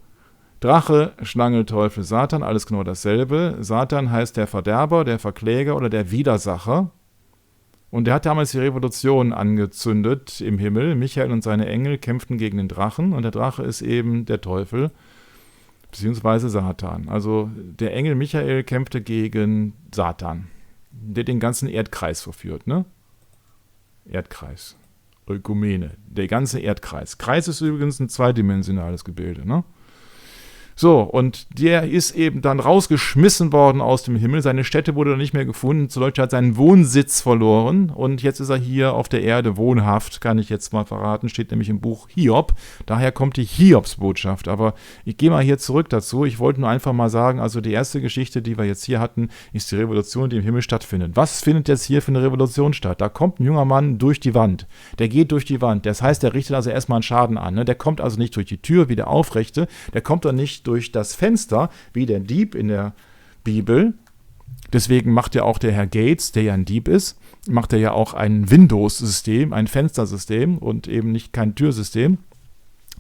Drache, Schlange, Teufel, Satan, alles genau dasselbe. Satan heißt der Verderber, der Verkläger oder der Widersacher. Und er hat damals die Revolution angezündet im Himmel. Michael und seine Engel kämpften gegen den Drachen und der Drache ist eben der Teufel, beziehungsweise Satan. Also der Engel Michael kämpfte gegen Satan, der den ganzen Erdkreis verführt, ne? Erdkreis, Ökumene, der ganze Erdkreis. Kreis ist übrigens ein zweidimensionales Gebilde, ne? So, und der ist eben dann rausgeschmissen worden aus dem Himmel. Seine Stätte wurde dann nicht mehr gefunden. Zuletzt hat seinen Wohnsitz verloren. Und jetzt ist er hier auf der Erde wohnhaft, kann ich jetzt mal verraten. Steht nämlich im Buch Hiob. Daher kommt die Hiobsbotschaft. Aber ich gehe mal hier zurück dazu. Ich wollte nur einfach mal sagen, also die erste Geschichte, die wir jetzt hier hatten, ist die Revolution, die im Himmel stattfindet. Was findet jetzt hier für eine Revolution statt? Da kommt ein junger Mann durch die Wand. Der geht durch die Wand. Das heißt, der richtet also erstmal einen Schaden an. Ne? Der kommt also nicht durch die Tür wie der Aufrechte. Der kommt dann nicht durch das Fenster, wie der Dieb in der Bibel. Deswegen macht ja auch der Herr Gates, der ja ein Dieb ist, macht er ja auch ein Windows-System, ein Fenstersystem und eben nicht kein Türsystem.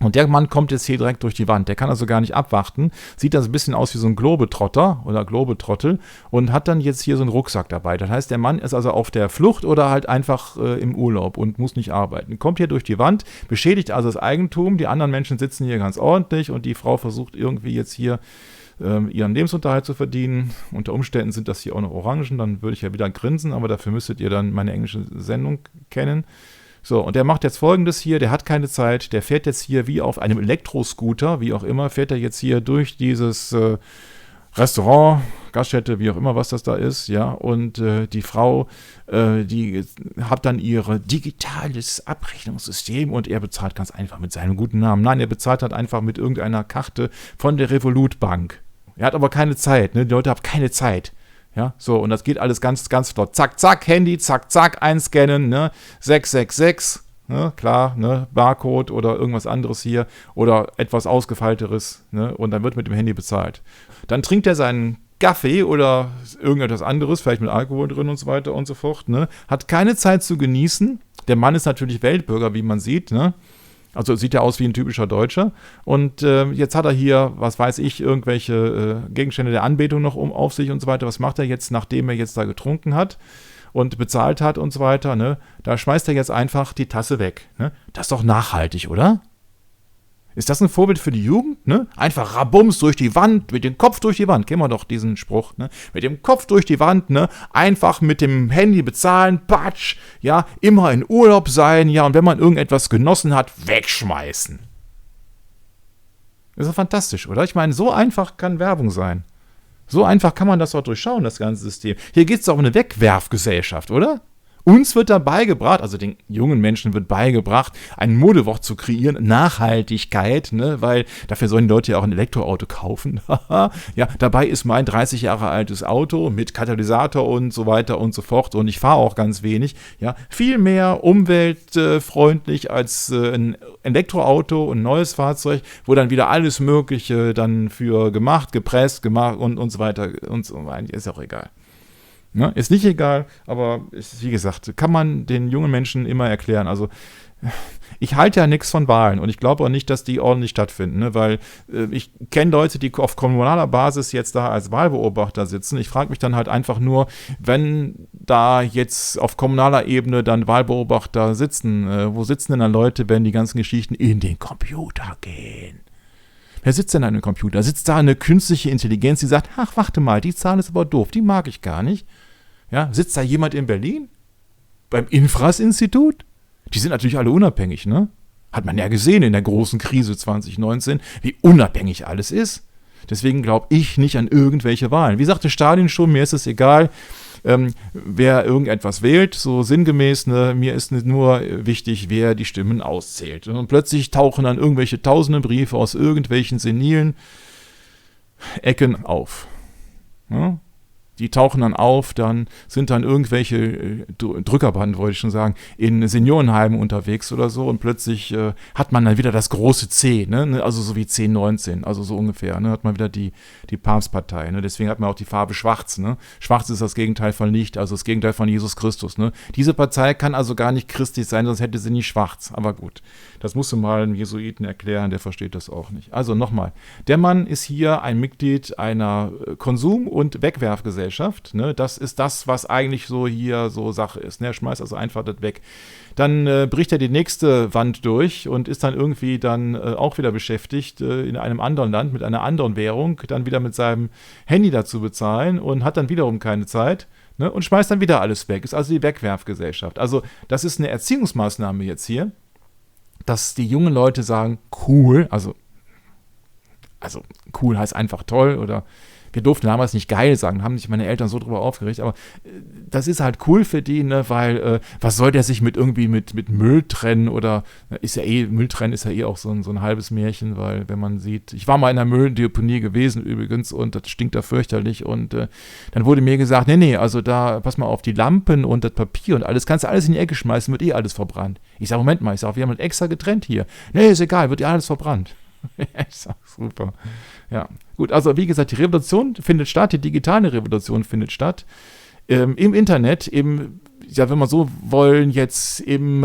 Und der Mann kommt jetzt hier direkt durch die Wand. Der kann also gar nicht abwarten. Sieht das ein bisschen aus wie so ein Globetrotter oder Globetrottel und hat dann jetzt hier so einen Rucksack dabei. Das heißt, der Mann ist also auf der Flucht oder halt einfach im Urlaub und muss nicht arbeiten. Kommt hier durch die Wand, beschädigt also das Eigentum. Die anderen Menschen sitzen hier ganz ordentlich und die Frau versucht irgendwie jetzt hier ihren Lebensunterhalt zu verdienen. Unter Umständen sind das hier auch noch Orangen. Dann würde ich ja wieder grinsen, aber dafür müsstet ihr dann meine englische Sendung kennen. So, und der macht jetzt Folgendes hier, der hat keine Zeit, der fährt jetzt hier wie auf einem Elektroscooter, wie auch immer, fährt er jetzt hier durch dieses Restaurant, Gaststätte, wie auch immer, was das da ist, ja, und die Frau, die hat dann ihr digitales Abrechnungssystem und er bezahlt ganz einfach mit seinem guten Namen. Nein, er bezahlt halt einfach mit irgendeiner Karte von der Revolut Bank. Er hat aber keine Zeit, ne, die Leute haben keine Zeit. Ja, so, und das geht alles ganz, ganz flott. Zack, zack, Handy, zack, zack, einscannen, ne, 666, ne, klar, ne, Barcode oder irgendwas anderes hier oder etwas ausgefeilteres, ne, und dann wird mit dem Handy bezahlt. Dann trinkt er seinen Kaffee oder irgendetwas anderes, vielleicht mit Alkohol drin und so weiter und so fort, ne, hat keine Zeit zu genießen. Der Mann ist natürlich Weltbürger, wie man sieht, ne. Also sieht ja aus wie ein typischer Deutscher. Und jetzt hat er hier, was weiß ich, irgendwelche Gegenstände der Anbetung noch auf sich und so weiter. Was macht er jetzt, nachdem er jetzt da getrunken hat und bezahlt hat und so weiter? Ne? Da schmeißt er jetzt einfach die Tasse weg. Ne? Das ist doch nachhaltig, oder? Ist das ein Vorbild für die Jugend? Ne? Einfach rabums durch die Wand, mit dem Kopf durch die Wand. Kennen wir doch diesen Spruch. Ne? Mit dem Kopf durch die Wand, ne? Einfach mit dem Handy bezahlen, patsch, ja, immer in Urlaub sein, ja, und wenn man irgendetwas genossen hat, wegschmeißen. Das ist doch fantastisch, oder? Ich meine, so einfach kann Werbung sein. So einfach kann man das doch durchschauen, das ganze System. Hier geht es doch um eine Wegwerfgesellschaft, oder? Uns wird da beigebracht, also den jungen Menschen wird beigebracht, ein Modewort zu kreieren, Nachhaltigkeit, ne, weil dafür sollen die Leute ja auch ein Elektroauto kaufen. Ja, dabei ist mein 30 Jahre altes Auto mit Katalysator und so weiter und so fort und ich fahre auch ganz wenig, ja, viel mehr umweltfreundlich als ein Elektroauto, ein neues Fahrzeug, wo dann wieder alles Mögliche dann für gemacht, gepresst, gemacht und so weiter und so weiter, ist auch egal. Ne? Ist nicht egal, aber ist, wie gesagt, kann man den jungen Menschen immer erklären. Also ich halte ja nichts von Wahlen und ich glaube auch nicht, dass die ordentlich stattfinden, ne? Weil ich kenne Leute, die auf kommunaler Basis jetzt da als Wahlbeobachter sitzen. Ich frage mich dann halt einfach nur, wenn da jetzt auf kommunaler Ebene dann Wahlbeobachter sitzen, wo sitzen denn dann Leute, wenn die ganzen Geschichten in den Computer gehen? Wer sitzt denn an einem Computer? Sitzt da eine künstliche Intelligenz, die sagt, ach, warte mal, die Zahl ist aber doof, die mag ich gar nicht. Ja, sitzt da jemand in Berlin? Beim Infras-Institut? Die sind natürlich alle unabhängig, ne? Hat man ja gesehen in der großen Krise 2019, wie unabhängig alles ist. Deswegen glaube ich nicht an irgendwelche Wahlen. Wie sagte Stalin schon, mir ist es egal, wer irgendetwas wählt, so sinngemäß, ne, mir ist nur wichtig, wer die Stimmen auszählt. Und plötzlich tauchen dann irgendwelche tausende Briefe aus irgendwelchen senilen Ecken auf. Ja? Die tauchen dann auf, dann sind dann irgendwelche Drückerbanden, wollte ich schon sagen, in Seniorenheimen unterwegs oder so und plötzlich hat man dann wieder das große C, ne? Also so wie 1019, also so ungefähr, ne? Hat man wieder die Papstpartei, ne? Deswegen hat man auch die Farbe Schwarz, ne? Schwarz ist das Gegenteil von Licht, also das Gegenteil von Jesus Christus, ne? Diese Partei kann also gar nicht christlich sein, sonst hätte sie nicht schwarz, aber gut. Das musst du mal einem Jesuiten erklären, der versteht das auch nicht. Also nochmal, der Mann ist hier ein Mitglied einer Konsum- und Wegwerfgesellschaft. Ne? Das ist das, was eigentlich so hier so Sache ist. Ne? Er schmeißt also einfach das weg. Dann bricht er die nächste Wand durch und ist dann irgendwie dann auch wieder beschäftigt, in einem anderen Land mit einer anderen Währung, dann wieder mit seinem Handy dazu bezahlen und hat dann wiederum keine Zeit. Ne? Und schmeißt dann wieder alles weg. Ist also die Wegwerfgesellschaft. Also das ist eine Erziehungsmaßnahme jetzt hier, dass die jungen Leute sagen, cool, also cool heißt einfach toll oder wir durften damals nicht geil sagen, haben sich meine Eltern so drüber aufgeregt, aber das ist halt cool für die, ne, weil was soll der sich mit Müll trennen oder Müll trennen ist ja eh auch so ein halbes Märchen, weil wenn man sieht, ich war mal in einer Mülldeponie gewesen übrigens und das stinkt da fürchterlich und dann wurde mir gesagt, nee, also da, pass mal auf, die Lampen und das Papier und alles, kannst du alles in die Ecke schmeißen, wird alles verbrannt. Ich sag, Moment mal, wir haben das extra getrennt hier. Nee, ist egal, wird alles verbrannt. Ich sag, super. Ja, gut, also wie gesagt, die Revolution findet statt, die digitale Revolution findet statt. Im Internet, ja, wenn wir so wollen, jetzt im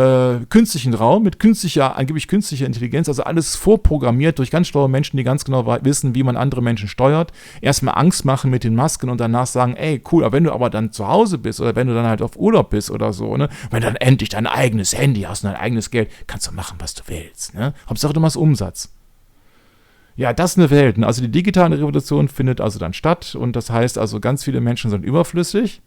künstlichen Raum mit angeblich künstlicher Intelligenz, also alles vorprogrammiert durch ganz schlaue Menschen, die ganz genau wissen, wie man andere Menschen steuert. Erstmal Angst machen mit den Masken und danach sagen, ey, cool, aber wenn du aber dann zu Hause bist oder wenn du dann halt auf Urlaub bist oder so, ne, wenn du dann endlich dein eigenes Handy hast und dein eigenes Geld, kannst du machen, was du willst, ne? Hauptsache du machst Umsatz. Ja, das ist eine Welt. Ne? Also die digitale Revolution findet also dann statt und das heißt also, ganz viele Menschen sind überflüssig,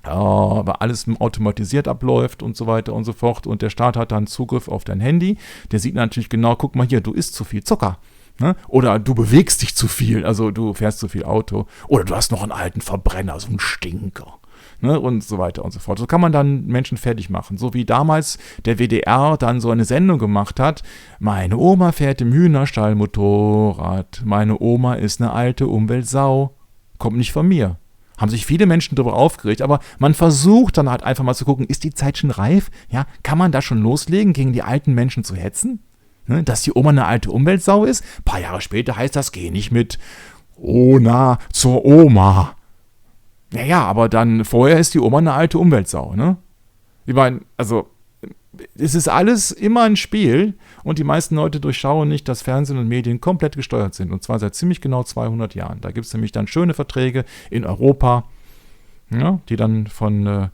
weil alles automatisiert abläuft und so weiter und so fort und der Staat hat dann Zugriff auf dein Handy. Der sieht natürlich genau, guck mal hier, du isst zu viel Zucker. Ne? Oder du bewegst dich zu viel, also du fährst zu viel Auto. Oder du hast noch einen alten Verbrenner, so einen Stinker. Ne, und so weiter und so fort. So kann man dann Menschen fertig machen. So wie damals der WDR dann so eine Sendung gemacht hat. Meine Oma fährt im Hühnerstall Motorrad. Meine Oma ist eine alte Umweltsau. Kommt nicht von mir. Haben sich viele Menschen darüber aufgeregt, aber man versucht dann halt einfach mal zu gucken, ist die Zeit schon reif? Ja, kann man da schon loslegen, gegen die alten Menschen zu hetzen? Ne, dass die Oma eine alte Umweltsau ist? Ein paar Jahre später heißt das, geh nicht mit Ona zur Oma. Naja, aber dann vorher ist die Oma eine alte Umweltsau, ne? Ich meine, also, es ist alles immer ein Spiel und die meisten Leute durchschauen nicht, dass Fernsehen und Medien komplett gesteuert sind und zwar seit ziemlich genau 200 Jahren. Da gibt es nämlich dann schöne Verträge in Europa, ja, die dann von,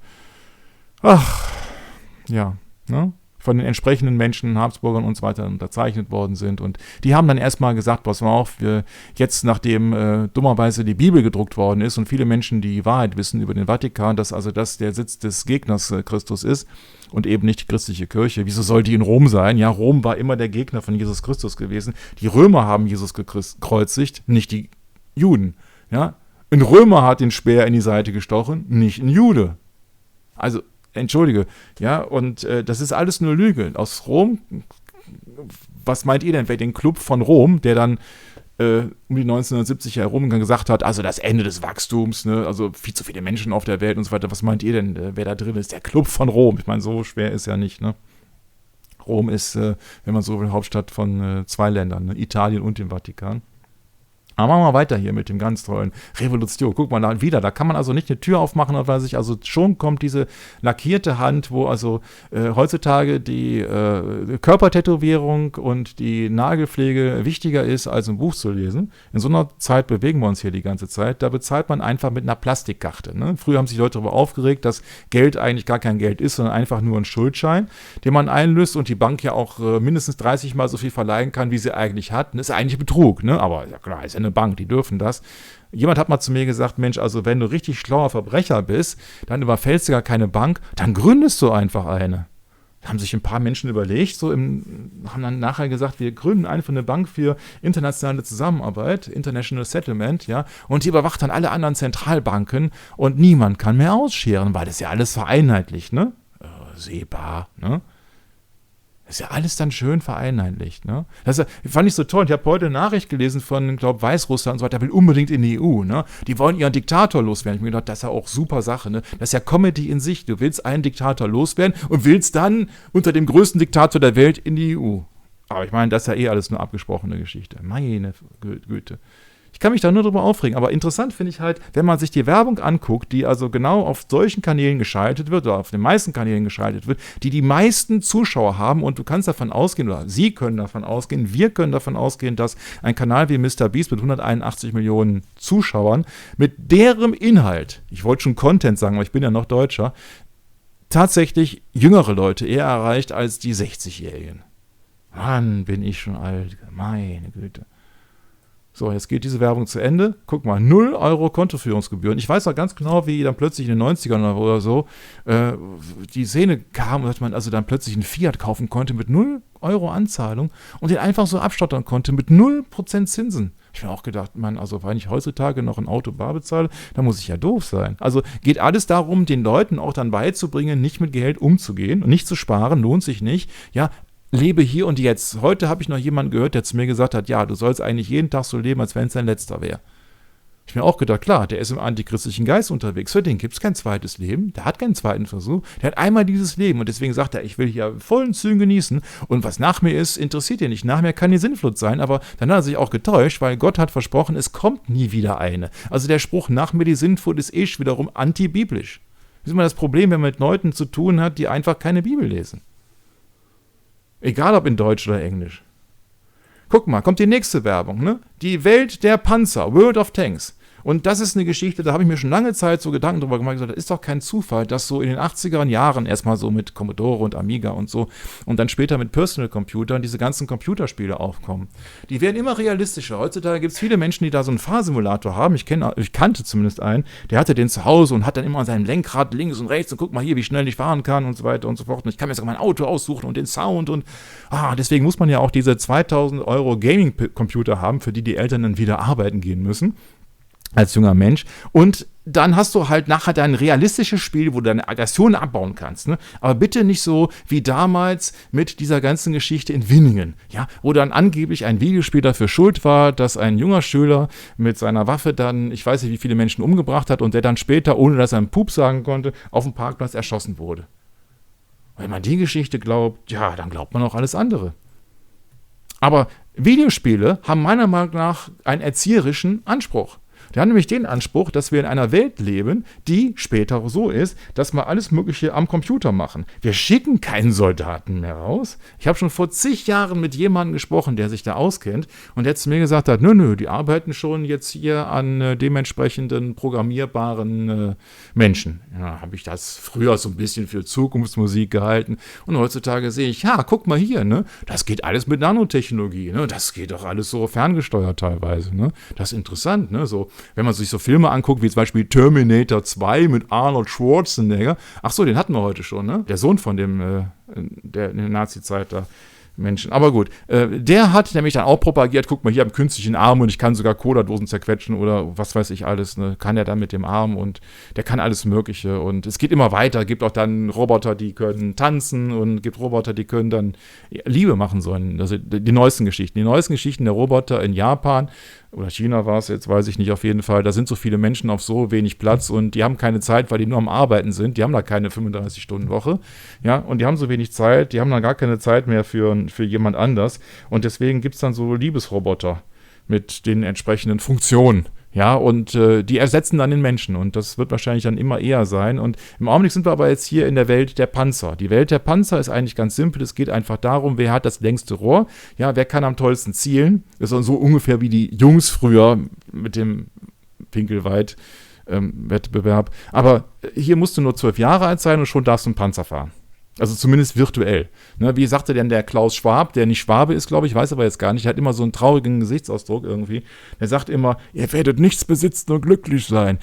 von den entsprechenden Menschen, Habsburgern und so weiter unterzeichnet worden sind. Und die haben dann erstmal gesagt, pass mal auf, jetzt nachdem dummerweise die Bibel gedruckt worden ist und viele Menschen die Wahrheit wissen über den Vatikan, dass also das der Sitz des Gegners Christus ist und eben nicht die christliche Kirche. Wieso soll die in Rom sein? Ja, Rom war immer der Gegner von Jesus Christus gewesen. Die Römer haben Jesus gekreuzigt, nicht die Juden. Ja? Ein Römer hat den Speer in die Seite gestochen, nicht ein Jude. Also entschuldige, ja, und das ist alles nur Lüge. Aus Rom, was meint ihr denn, wer den Club von Rom, der dann um die 1970 herum gesagt hat, also das Ende des Wachstums, ne, also viel zu viele Menschen auf der Welt und so weiter, was meint ihr denn, wer da drin ist? Der Club von Rom. Ich meine, so schwer ist ja nicht, ne? Rom ist, wenn man so will, Hauptstadt von 2 Ländern, ne? Italien und dem Vatikan. Aber machen wir weiter hier mit dem ganz tollen Revolution. Guck mal da wieder, da kann man also nicht eine Tür aufmachen, weil sich also schon kommt diese lackierte Hand, wo also heutzutage die Körpertätowierung und die Nagelpflege wichtiger ist, als ein Buch zu lesen. In so einer Zeit bewegen wir uns hier die ganze Zeit. Da bezahlt man einfach mit einer Plastikkarte. Ne? Früher haben sich Leute darüber aufgeregt, dass Geld eigentlich gar kein Geld ist, sondern einfach nur ein Schuldschein, den man einlöst und die Bank ja auch mindestens 30 Mal so viel verleihen kann, wie sie eigentlich hat. Das ist eigentlich Betrug, ne? Aber ja klar, ist ja eine Bank, die dürfen das. Jemand hat mal zu mir gesagt, Mensch, also wenn du richtig schlauer Verbrecher bist, dann überfällst du gar keine Bank, dann gründest du einfach eine. Da haben sich ein paar Menschen überlegt, haben dann nachher gesagt, wir gründen einfach eine Bank für internationale Zusammenarbeit, International Settlement, ja, und die überwacht dann alle anderen Zentralbanken und niemand kann mehr ausscheren, weil das ja alles vereinheitlicht, ne? SEPA, ne? Das ist ja alles dann schön vereinheitlicht. Ne? Das fand ich so toll. Ich habe heute eine Nachricht gelesen von, glaube Weißrussland und so weiter, der will unbedingt in die EU. Ne? Die wollen ihren Diktator loswerden. Ich habe mir gedacht, das ist ja auch super Sache. Ne? Das ist ja Comedy in sich. Du willst einen Diktator loswerden und willst dann unter dem größten Diktator der Welt in die EU. Aber ich meine, das ist ja eh alles nur abgesprochene Geschichte. Meine Güte. Ich kann mich da nur drüber aufregen, aber interessant finde ich halt, wenn man sich die Werbung anguckt, die also genau auf solchen Kanälen geschaltet wird oder auf den meisten Kanälen geschaltet wird, die die meisten Zuschauer haben und du kannst davon ausgehen, oder Sie können davon ausgehen, wir können davon ausgehen, dass ein Kanal wie MrBeast mit 181 Millionen Zuschauern mit deren Inhalt, ich wollte schon Content sagen, aber ich bin ja noch Deutscher, tatsächlich jüngere Leute eher erreicht als die 60-Jährigen. Mann, bin ich schon alt, meine Güte. So, jetzt geht diese Werbung zu Ende. Guck mal, 0 Euro Kontoführungsgebühren. Ich weiß noch ganz genau, wie dann plötzlich in den 90ern oder so die Szene kam, dass man also dann plötzlich einen Fiat kaufen konnte mit 0 Euro Anzahlung und den einfach so abstottern konnte mit 0% Zinsen. Ich habe mir auch gedacht, Mann, also wenn ich heutzutage noch ein Auto bar bezahle, dann muss ich ja doof sein. Also geht alles darum, den Leuten auch dann beizubringen, nicht mit Geld umzugehen und nicht zu sparen, lohnt sich nicht. Ja, lebe hier und jetzt. Heute habe ich noch jemanden gehört, der zu mir gesagt hat, ja, du sollst eigentlich jeden Tag so leben, als wenn es dein letzter wäre. Ich habe mir auch gedacht, klar, der ist im antichristlichen Geist unterwegs. Für den gibt es kein zweites Leben. Der hat keinen zweiten Versuch. Der hat einmal dieses Leben und deswegen sagt er, ich will hier vollen Zügen genießen und was nach mir ist, interessiert ihn nicht. Nach mir kann die Sinnflut sein, aber dann hat er sich auch getäuscht, weil Gott hat versprochen, es kommt nie wieder eine. Also der Spruch, nach mir die Sinnflut, ist wiederum antibiblisch. Das ist immer das Problem, wenn man mit Leuten zu tun hat, die einfach keine Bibel lesen. Egal ob in Deutsch oder Englisch. Guck mal, kommt die nächste Werbung, ne? Die Welt der Panzer, World of Tanks. Und das ist eine Geschichte, da habe ich mir schon lange Zeit so Gedanken drüber gemacht, das ist doch kein Zufall, dass so in den 80er Jahren erstmal so mit Commodore und Amiga und so und dann später mit Personal Computern diese ganzen Computerspiele aufkommen. Die werden immer realistischer. Heutzutage gibt es viele Menschen, die da so einen Fahrsimulator haben. Ich kannte zumindest einen, der hatte den zu Hause und hat dann immer an seinem Lenkrad links und rechts und guck mal hier, wie schnell ich fahren kann und so weiter und so fort. Und ich kann mir sogar mein Auto aussuchen und den Sound und deswegen muss man ja auch diese 2000 Euro Gaming-Computer haben, für die die Eltern dann wieder arbeiten gehen müssen. Als junger Mensch. Und dann hast du halt nachher dein realistisches Spiel, wo du deine Aggression abbauen kannst. Ne? Aber bitte nicht so wie damals mit dieser ganzen Geschichte in Winningen, ja, wo dann angeblich ein Videospiel dafür schuld war, dass ein junger Schüler mit seiner Waffe dann, ich weiß nicht, wie viele Menschen umgebracht hat und der dann später, ohne dass er einen Pup sagen konnte, auf dem Parkplatz erschossen wurde. Wenn man die Geschichte glaubt, ja, dann glaubt man auch alles andere. Aber Videospiele haben meiner Meinung nach einen erzieherischen Anspruch. Die haben nämlich den Anspruch, dass wir in einer Welt leben, die später so ist, dass wir alles Mögliche am Computer machen. Wir schicken keinen Soldaten mehr raus. Ich habe schon vor zig Jahren mit jemandem gesprochen, der sich da auskennt und der zu mir gesagt hat, nö, die arbeiten schon jetzt hier an dementsprechenden programmierbaren Menschen. Ja, habe ich das früher so ein bisschen für Zukunftsmusik gehalten und heutzutage sehe ich, ja, guck mal hier, ne, das geht alles mit Nanotechnologie, ne, das geht doch alles so ferngesteuert teilweise, ne, das ist interessant, ne, so. Wenn man sich so Filme anguckt, wie zum Beispiel Terminator 2 mit Arnold Schwarzenegger. Ach so, den hatten wir heute schon, ne? Der Sohn von dem, der in der Nazi-Zeit da Menschen. Aber gut, der hat nämlich dann auch propagiert, guck mal, hier am künstlichen Arm und ich kann sogar Cola-Dosen zerquetschen oder was weiß ich alles, ne? Kann er dann mit dem Arm und der kann alles Mögliche und es geht immer weiter. Gibt auch dann Roboter, die können tanzen und gibt Roboter, die können dann Liebe machen sollen. Also die neuesten Geschichten. Die neuesten Geschichten der Roboter in Japan oder China war es jetzt, weiß ich nicht, auf jeden Fall. Da sind so viele Menschen auf so wenig Platz und die haben keine Zeit, weil die nur am Arbeiten sind. Die haben da keine 35-Stunden-Woche. Ja, und die haben so wenig Zeit, die haben dann gar keine Zeit mehr für jemand anders. Und deswegen gibt es dann so Liebesroboter mit den entsprechenden Funktionen. Ja, und die ersetzen dann den Menschen und das wird wahrscheinlich dann immer eher sein. Und im Augenblick sind wir aber jetzt hier in der Welt der Panzer. Die Welt der Panzer ist eigentlich ganz simpel. Es geht einfach darum, wer hat das längste Rohr, ja, wer kann am tollsten zielen. Das ist so ungefähr wie die Jungs früher mit dem Pinkelweit-Wettbewerb. Aber hier musst du nur 12 Jahre alt sein und schon darfst du einen Panzer fahren. Also zumindest virtuell. Ne, wie sagte denn der Klaus Schwab, der nicht Schwabe ist, glaube ich, weiß aber jetzt gar nicht, der hat immer so einen traurigen Gesichtsausdruck irgendwie. Der sagt immer, ihr werdet nichts besitzen und glücklich sein.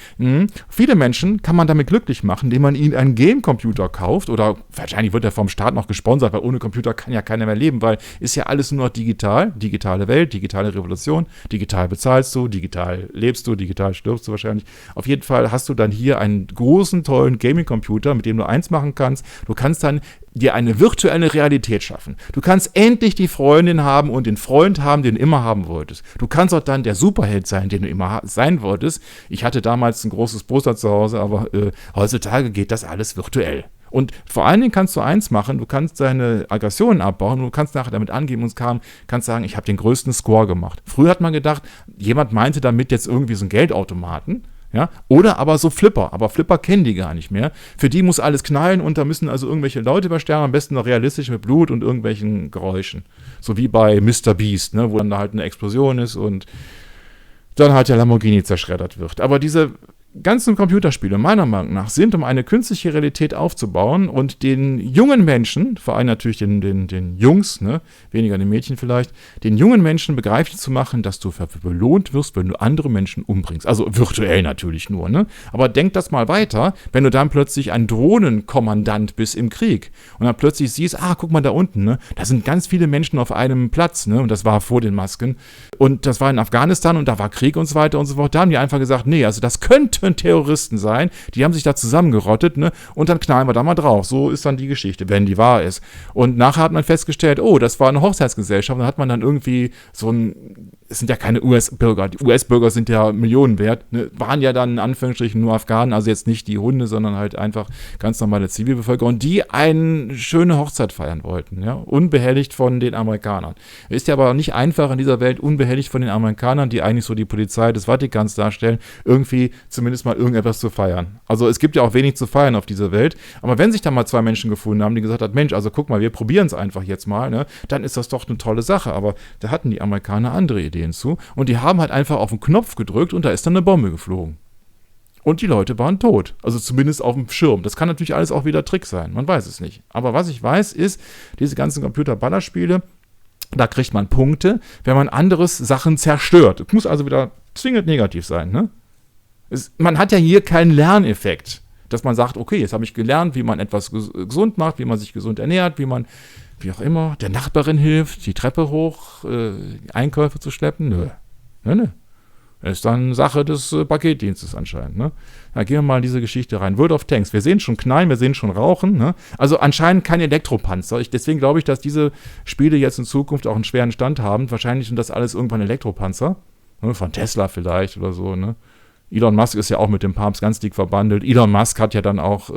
Viele Menschen kann man damit glücklich machen, indem man ihnen einen Game-Computer kauft oder wahrscheinlich wird er vom Staat noch gesponsert, weil ohne Computer kann ja keiner mehr leben, weil ist ja alles nur noch digital, digitale Welt, digitale Revolution, digital bezahlst du, digital lebst du, digital stirbst du wahrscheinlich. Auf jeden Fall hast du dann hier einen großen, tollen Gaming-Computer, mit dem du eins machen kannst. Du kannst dann dir eine virtuelle Realität schaffen. Du kannst endlich die Freundin haben und den Freund haben, den du immer haben wolltest. Du kannst auch dann der Superheld sein, den du immer sein wolltest. Ich hatte damals ein großes Poster zu Hause, aber heutzutage geht das alles virtuell. Und vor allen Dingen kannst du eins machen, du kannst deine Aggressionen abbauen und du kannst nachher damit angeben und kannst sagen, ich habe den größten Score gemacht. Früher hat man gedacht, jemand meinte damit jetzt irgendwie so einen Geldautomaten. Ja, oder aber so Flipper. Aber Flipper kennen die gar nicht mehr. Für die muss alles knallen und da müssen also irgendwelche Leute übersterben, am besten noch realistisch mit Blut und irgendwelchen Geräuschen. So wie bei Mr. Beast, ne, wo dann da halt eine Explosion ist und dann halt der Lamborghini zerschreddert wird. Aber diese ganzen Computerspiele, meiner Meinung nach, sind, um eine künstliche Realität aufzubauen und den jungen Menschen, vor allem natürlich den Jungs, ne, weniger den Mädchen vielleicht, den jungen Menschen begreiflich zu machen, dass du belohnt wirst, wenn du andere Menschen umbringst. Also virtuell natürlich nur, ne? Aber denk das mal weiter, wenn du dann plötzlich ein Drohnenkommandant bist im Krieg und dann plötzlich siehst, guck mal da unten, ne? Da sind ganz viele Menschen auf einem Platz, ne? Und das war vor den Masken. Und das war in Afghanistan und da war Krieg und so weiter und so fort. Da haben die einfach gesagt, nee, also das könnten Terroristen sein, die haben sich da zusammengerottet, ne? Und dann knallen wir da mal drauf. So ist dann die Geschichte, wenn die wahr ist. Und nachher hat man festgestellt, oh, das war eine Hochzeitsgesellschaft. Dann hat man dann irgendwie es sind ja keine US-Bürger, die US-Bürger sind ja Millionen wert, ne? Waren ja dann in Anführungsstrichen nur Afghanen, also jetzt nicht die Hunde, sondern halt einfach ganz normale Zivilbevölkerung, die eine schöne Hochzeit feiern wollten, ja? Unbehelligt von den Amerikanern. Ist ja aber nicht einfach in dieser Welt, unbehelligt von den Amerikanern, die eigentlich so die Polizei des Vatikans darstellen, irgendwie zumindest mal irgendetwas zu feiern. Also es gibt ja auch wenig zu feiern auf dieser Welt, aber wenn sich da mal zwei Menschen gefunden haben, die gesagt haben, Mensch, also guck mal, wir probieren es einfach jetzt mal, ne? Dann ist das doch eine tolle Sache, aber da hatten die Amerikaner andere Ideen zu und die haben halt einfach auf den Knopf gedrückt und da ist dann eine Bombe geflogen. Und die Leute waren tot. Also zumindest auf dem Schirm. Das kann natürlich alles auch wieder Trick sein. Man weiß es nicht. Aber was ich weiß ist, diese ganzen Computer-Ballerspiele, da kriegt man Punkte, wenn man anderes Sachen zerstört. Es muss also wieder zwingend negativ sein, ne? Man hat ja hier keinen Lerneffekt, dass man sagt, okay, jetzt habe ich gelernt, wie man etwas gesund macht, wie man sich gesund ernährt, wie man, wie auch immer, der Nachbarin hilft, die Treppe hoch, Einkäufe zu schleppen. Nö. Das ist dann Sache des Paketdienstes anscheinend, ne? Da gehen wir mal in diese Geschichte rein. World of Tanks. Wir sehen schon Knallen, wir sehen schon Rauchen, ne? Also anscheinend kein Elektropanzer. Deswegen glaube ich, dass diese Spiele jetzt in Zukunft auch einen schweren Stand haben. Wahrscheinlich sind das alles irgendwann Elektropanzer. Ne? Von Tesla vielleicht oder so, ne? Elon Musk ist ja auch mit dem Papst ganz dick verbandelt. Elon Musk hat ja dann auch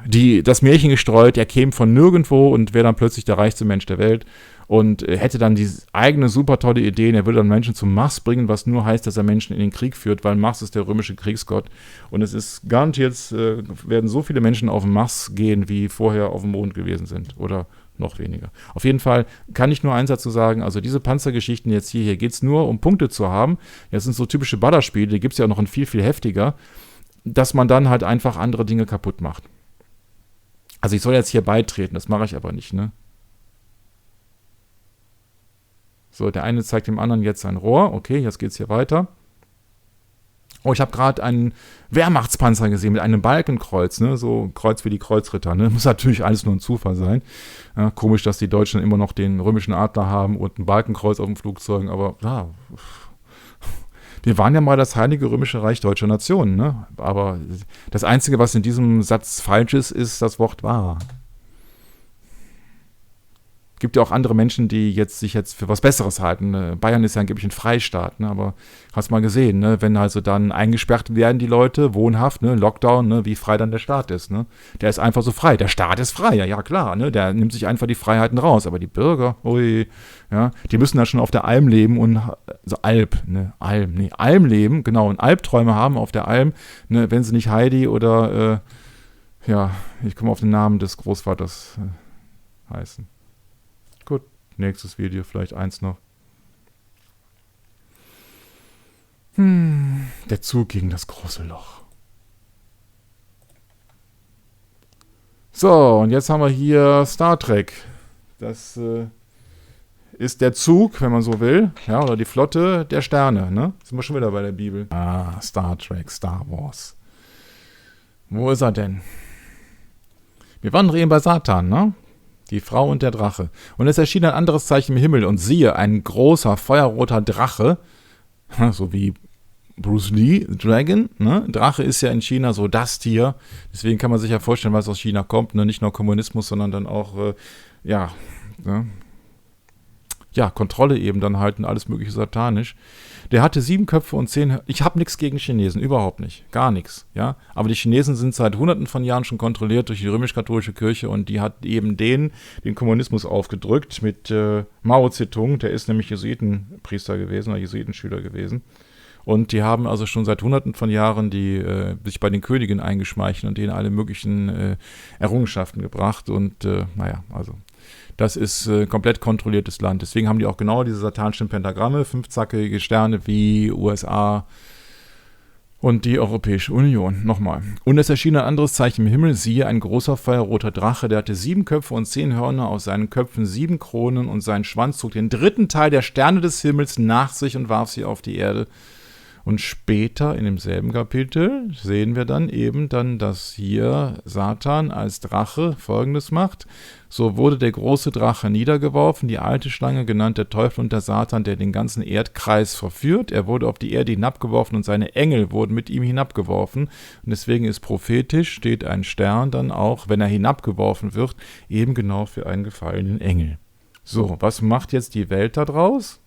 das Märchen gestreut, er käme von nirgendwo und wäre dann plötzlich der reichste Mensch der Welt und hätte dann die eigene super tolle Ideen. Er würde dann Menschen zum Mars bringen, was nur heißt, dass er Menschen in den Krieg führt, weil Mars ist der römische Kriegsgott. Und es ist garantiert, werden so viele Menschen auf den Mars gehen, wie vorher auf dem Mond gewesen sind. Oder noch weniger. Auf jeden Fall kann ich nur einen Satz zu sagen, also diese Panzergeschichten jetzt hier geht es nur um Punkte zu haben. Das sind so typische Ballerspiele, die gibt es ja auch noch in viel, viel heftiger, dass man dann halt einfach andere Dinge kaputt macht. Also ich soll jetzt hier beitreten, das mache ich aber nicht, ne? So, der eine zeigt dem anderen jetzt ein Rohr. Okay, jetzt geht's hier weiter. Oh, ich habe gerade einen Wehrmachtspanzer gesehen mit einem Balkenkreuz, ne? So Kreuz wie die Kreuzritter, ne? Muss natürlich alles nur ein Zufall sein. Ja, komisch, dass die Deutschen immer noch den römischen Adler haben und ein Balkenkreuz auf dem Flugzeug, aber ja, wir waren ja mal das Heilige Römische Reich deutscher Nationen, ne? Aber das Einzige, was in diesem Satz falsch ist das Wort wahr. Gibt ja auch andere Menschen, die sich jetzt für was Besseres halten. Bayern ist ja angeblich ein Freistaat, ne? Aber hast mal gesehen, ne? Wenn also dann eingesperrt werden die Leute, wohnhaft, ne? Lockdown, ne? Wie frei dann der Staat ist, ne? Der ist einfach so frei. Der Staat ist frei, ja klar, ne? Der nimmt sich einfach die Freiheiten raus. Aber die Bürger, ui, ja, die müssen dann schon auf der Alm leben und, also Alm leben, genau, und Albträume haben auf der Alm, ne? Wenn sie nicht Heidi oder, ich komme auf den Namen des Großvaters heißen. Gut, nächstes Video, vielleicht eins noch. Der Zug gegen das große Loch. So, und jetzt haben wir hier Star Trek. Das ist der Zug, wenn man so will, ja, oder die Flotte der Sterne, ne? Sind wir schon wieder bei der Bibel. Star Trek, Star Wars. Wo ist er denn? Wir waren eben bei Satan, ne? Die Frau und der Drache. Und es erschien ein anderes Zeichen im Himmel und siehe, ein großer, feuerroter Drache, so wie Bruce Lee, Dragon, ne? Drache ist ja in China so das Tier. Deswegen kann man sich ja vorstellen, was aus China kommt. Ne? Nicht nur Kommunismus, sondern dann auch, ne? Ja, Kontrolle eben dann halt und alles mögliche satanisch. Der hatte 7 Köpfe und 10. Ich habe nichts gegen Chinesen, überhaupt nicht. Gar nichts, ja. Aber die Chinesen sind seit Hunderten von Jahren schon kontrolliert durch die römisch-katholische Kirche und die hat eben den Kommunismus aufgedrückt mit Mao Zedong. Der ist nämlich Jesuitenpriester gewesen oder Jesuitenschüler gewesen. Und die haben also schon seit Hunderten von Jahren sich bei den Königen eingeschmeichelt und denen alle möglichen Errungenschaften gebracht. Und also das ist komplett kontrolliertes Land. Deswegen haben die auch genau diese satanischen Pentagramme, 5-zackige Sterne wie USA und die Europäische Union. Nochmal. Und es erschien ein anderes Zeichen im Himmel. Siehe, ein großer feuerroter Drache, der hatte 7 Köpfe und 10 Hörner, aus seinen Köpfen 7 Kronen und sein Schwanz zog den 3. Teil der Sterne des Himmels nach sich und warf sie auf die Erde. Und später in demselben Kapitel sehen wir dann eben dass hier Satan als Drache Folgendes macht. So wurde der große Drache niedergeworfen, die alte Schlange, genannt der Teufel und der Satan, der den ganzen Erdkreis verführt. Er wurde auf die Erde hinabgeworfen und seine Engel wurden mit ihm hinabgeworfen. Und deswegen ist prophetisch, steht ein Stern dann auch, wenn er hinabgeworfen wird, eben genau für einen gefallenen Engel. So, was macht jetzt die Welt da draus?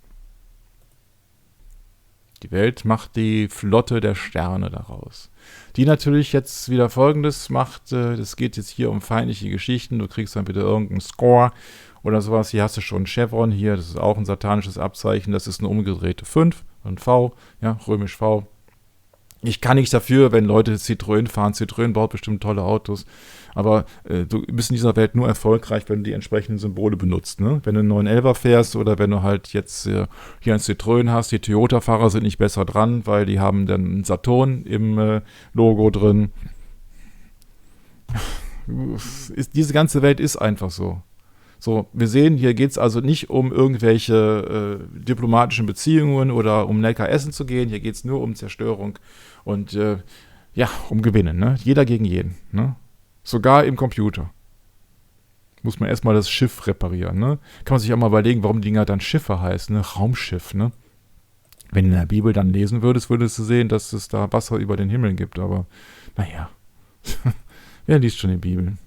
Die Welt macht die Flotte der Sterne daraus. Die natürlich jetzt wieder Folgendes macht, das geht jetzt hier um feindliche Geschichten, du kriegst dann wieder irgendeinen Score oder sowas. Hier hast du schon ein Chevron hier, das ist auch ein satanisches Abzeichen, das ist eine umgedrehte 5, ein V, ja, römisch V. Ich kann nichts dafür, wenn Leute Citroën fahren. Citroën baut bestimmt tolle Autos. Aber du bist in dieser Welt nur erfolgreich, wenn du die entsprechenden Symbole benutzt. Ne? Wenn du einen 911er fährst oder wenn du halt jetzt hier ein Citroën hast, die Toyota-Fahrer sind nicht besser dran, weil die haben dann einen Saturn im Logo drin. Diese ganze Welt ist einfach so. So, wir sehen, hier geht es also nicht um irgendwelche diplomatischen Beziehungen oder um lecker essen zu gehen. Hier geht es nur um Zerstörung und um Gewinnen. Ne? Jeder gegen jeden. Ne? Sogar im Computer. Muss man erstmal das Schiff reparieren. Ne? Kann man sich auch mal überlegen, warum die Dinger dann Schiffe heißen. Ne? Raumschiff. Ne? Wenn du in der Bibel dann lesen würdest du sehen, dass es da Wasser über den Himmel gibt. Aber naja, wer liest schon die Bibel?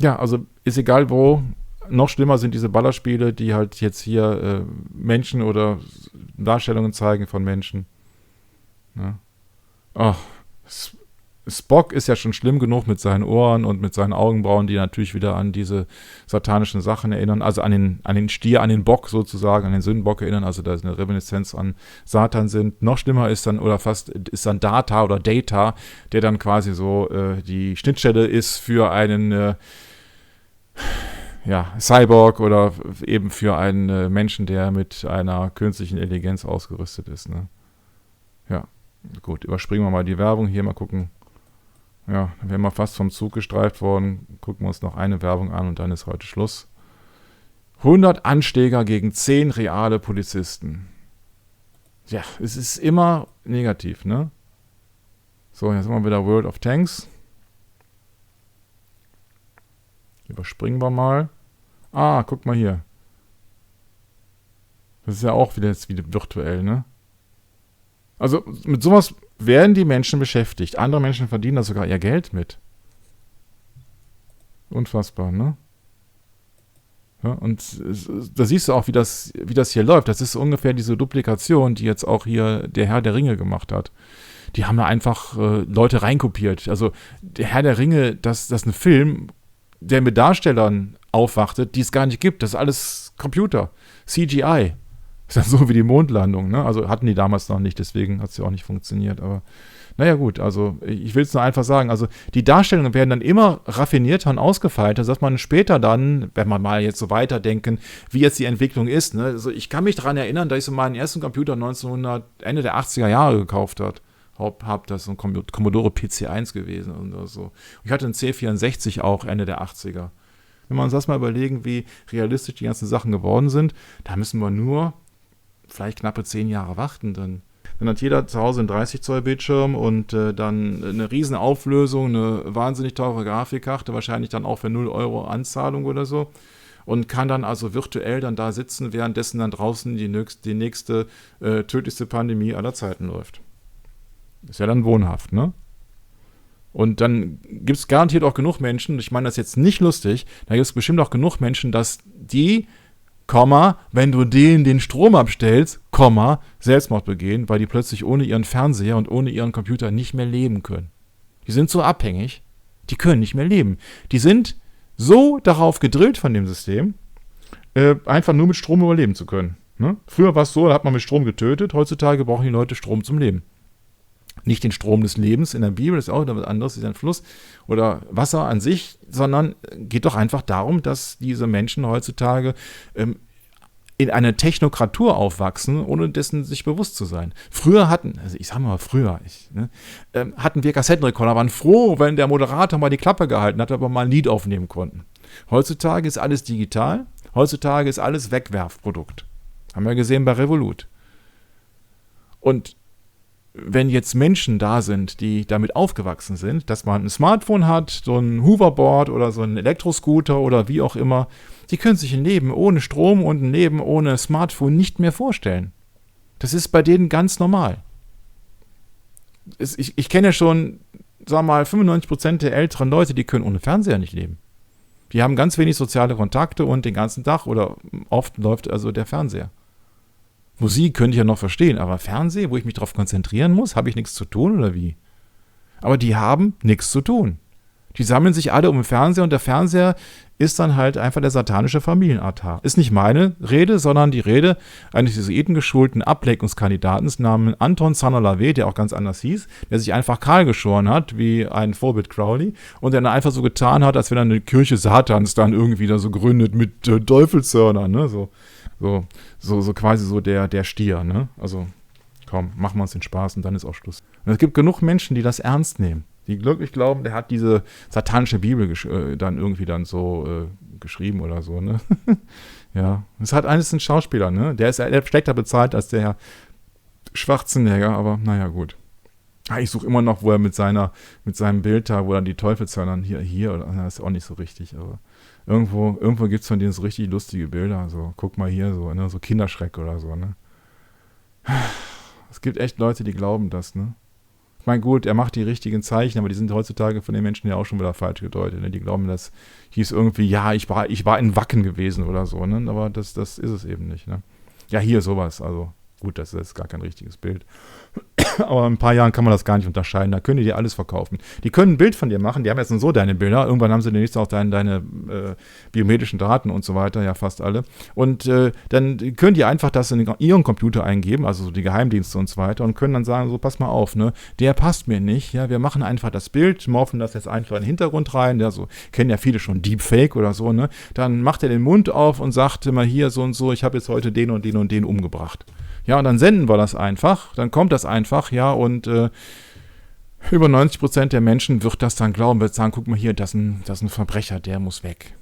Ja, also ist egal wo. Noch schlimmer sind diese Ballerspiele, die halt jetzt hier Menschen oder Darstellungen zeigen von Menschen. Ne? Oh, Spock ist ja schon schlimm genug mit seinen Ohren und mit seinen Augenbrauen, die natürlich wieder an diese satanischen Sachen erinnern, also an den Stier, an den Bock sozusagen, an den Sündenbock erinnern, also da ist eine Reminiszenz an Satan sind. Noch schlimmer ist dann, oder fast ist dann Data, der dann quasi so die Schnittstelle ist für einen Cyborg oder eben für einen Menschen, der mit einer künstlichen Intelligenz ausgerüstet ist. Ne? Ja, gut, überspringen wir mal die Werbung hier, mal gucken. Ja, dann wären wir fast vom Zug gestreift worden. Gucken wir uns noch eine Werbung an und dann ist heute Schluss. 100 Anschläger gegen 10 reale Polizisten. Ja, es ist immer negativ, ne? So, jetzt haben wir wieder World of Tanks. Überspringen wir mal. Guck mal hier. Das ist ja auch wieder jetzt virtuell, ne? Also mit sowas werden die Menschen beschäftigt. Andere Menschen verdienen da sogar ihr Geld mit. Unfassbar, ne? Ja, und da siehst du auch, wie das hier läuft. Das ist ungefähr diese Duplikation, die jetzt auch hier der Herr der Ringe gemacht hat. Die haben da einfach Leute reinkopiert. Also der Herr der Ringe, das ist ein Film, der mit Darstellern aufwartet, die es gar nicht gibt. Das ist alles Computer. CGI. Ist ja so wie die Mondlandung, ne? Also hatten die damals noch nicht, deswegen hat es ja auch nicht funktioniert. Aber naja gut, also ich will es nur einfach sagen, also die Darstellungen werden dann immer raffinierter und ausgefeilter, dass man später dann, wenn man mal jetzt so weiterdenken, wie jetzt die Entwicklung ist, ne? Also ich kann mich daran erinnern, dass ich so meinen ersten Computer Ende der 80er Jahre gekauft habe. Das ist so ein Commodore PC1 gewesen oder so. Ich hatte einen C64 auch Ende der 80er. Wenn wir uns das mal überlegen, wie realistisch die ganzen Sachen geworden sind, da müssen wir nur vielleicht knappe 10 Jahre warten. Dann hat jeder zu Hause einen 30-Zoll-Bildschirm und dann eine riesen Auflösung, eine wahnsinnig teure Grafikkarte, wahrscheinlich dann auch für 0 € Anzahlung oder so. und kann dann also virtuell dann da sitzen, währenddessen dann draußen die nächste tödlichste Pandemie aller Zeiten läuft. Ist ja dann wohnhaft, ne? Und dann gibt es garantiert auch genug Menschen, ich meine das jetzt nicht lustig, da gibt es bestimmt auch genug Menschen, dass die, wenn du denen den Strom abstellst, Selbstmord begehen, weil die plötzlich ohne ihren Fernseher und ohne ihren Computer nicht mehr leben können. Die sind so abhängig, die können nicht mehr leben. Die sind so darauf gedrillt von dem System, einfach nur mit Strom überleben zu können. Ne? Früher war es so, da hat man mit Strom getötet, heutzutage brauchen die Leute Strom zum Leben. Nicht den Strom des Lebens in der Bibel, das ist auch etwas anderes, ist ein Fluss oder Wasser an sich, sondern geht doch einfach darum, dass diese Menschen heutzutage in eine Technokratur aufwachsen, ohne dessen sich bewusst zu sein. Früher hatten wir Kassettenrekorder, waren froh, wenn der Moderator mal die Klappe gehalten hat, aber mal ein Lied aufnehmen konnten. Heutzutage ist alles digital, heutzutage ist alles Wegwerfprodukt. Haben wir gesehen bei Revolut. Und wenn jetzt Menschen da sind, die damit aufgewachsen sind, dass man ein Smartphone hat, so ein Hoverboard oder so ein Elektroscooter oder wie auch immer, die können sich ein Leben ohne Strom und ein Leben ohne Smartphone nicht mehr vorstellen. Das ist bei denen ganz normal. Ich kenne ja schon, 95% der älteren Leute, die können ohne Fernseher nicht leben. Die haben ganz wenig soziale Kontakte und den ganzen Tag oder oft läuft also der Fernseher. Musik könnte ich ja noch verstehen, aber Fernsehen, wo ich mich darauf konzentrieren muss, habe ich nichts zu tun oder wie? Aber die haben nichts zu tun. Die sammeln sich alle um den Fernseher und der Fernseher ist dann halt einfach der satanische Familienaltar. Ist nicht meine Rede, sondern die Rede eines jesuitengeschulten Ablenkungskandidaten namens Anton Sanalave, der auch ganz anders hieß, der sich einfach kahl geschoren hat, wie ein Vorbild Crowley, und der dann einfach so getan hat, als wenn er eine Kirche Satans dann irgendwie da so gründet mit Teufelshörnern, ne, so quasi so der Stier, ne? Also, komm, machen wir uns den Spaß und dann ist auch Schluss. Und es gibt genug Menschen, die das ernst nehmen, die wirklich glauben, der hat diese satanische Bibel dann irgendwie dann so geschrieben oder so, ne? Ja, es hat eines ein Schauspieler, ne? Der ist schlechter bezahlt als der Herr Schwarzenegger, aber naja, gut. Ich suche immer noch, wo er mit seinem Bild da, wo er die Teufelshörner hier oder das ist auch nicht so richtig, aber irgendwo gibt es von denen so richtig lustige Bilder, so, guck mal hier, so, ne, so Kinderschreck oder so, ne. Es gibt echt Leute, die glauben das, ne. Ich meine, gut, er macht die richtigen Zeichen, aber die sind heutzutage von den Menschen ja auch schon wieder falsch gedeutet, ne. Die glauben, das hieß irgendwie, ja, ich war in Wacken gewesen oder so, ne, aber das ist es eben nicht, ne. Ja, hier sowas, also gut, das ist gar kein richtiges Bild. Aber in ein paar Jahren kann man das gar nicht unterscheiden. Da können die dir alles verkaufen. Die können ein Bild von dir machen. Die haben jetzt so deine Bilder. Irgendwann haben sie demnächst auch deine biometrischen Daten und so weiter. Ja, fast alle. Und dann können die einfach das in ihren Computer eingeben, also so die Geheimdienste und so weiter, und können dann sagen, so, pass mal auf, ne, der passt mir nicht. Ja, wir machen einfach das Bild, morphen das jetzt einfach in den Hintergrund rein. Ja, so kennen ja viele schon Deepfake oder so, ne. Dann macht er den Mund auf und sagt immer hier so und so, ich habe jetzt heute den und den und den umgebracht. Ja, und dann senden wir das einfach, dann kommt das einfach, ja, und über 90% der Menschen wird das dann glauben, wird sagen, guck mal hier, das ist ein Verbrecher, der muss weg.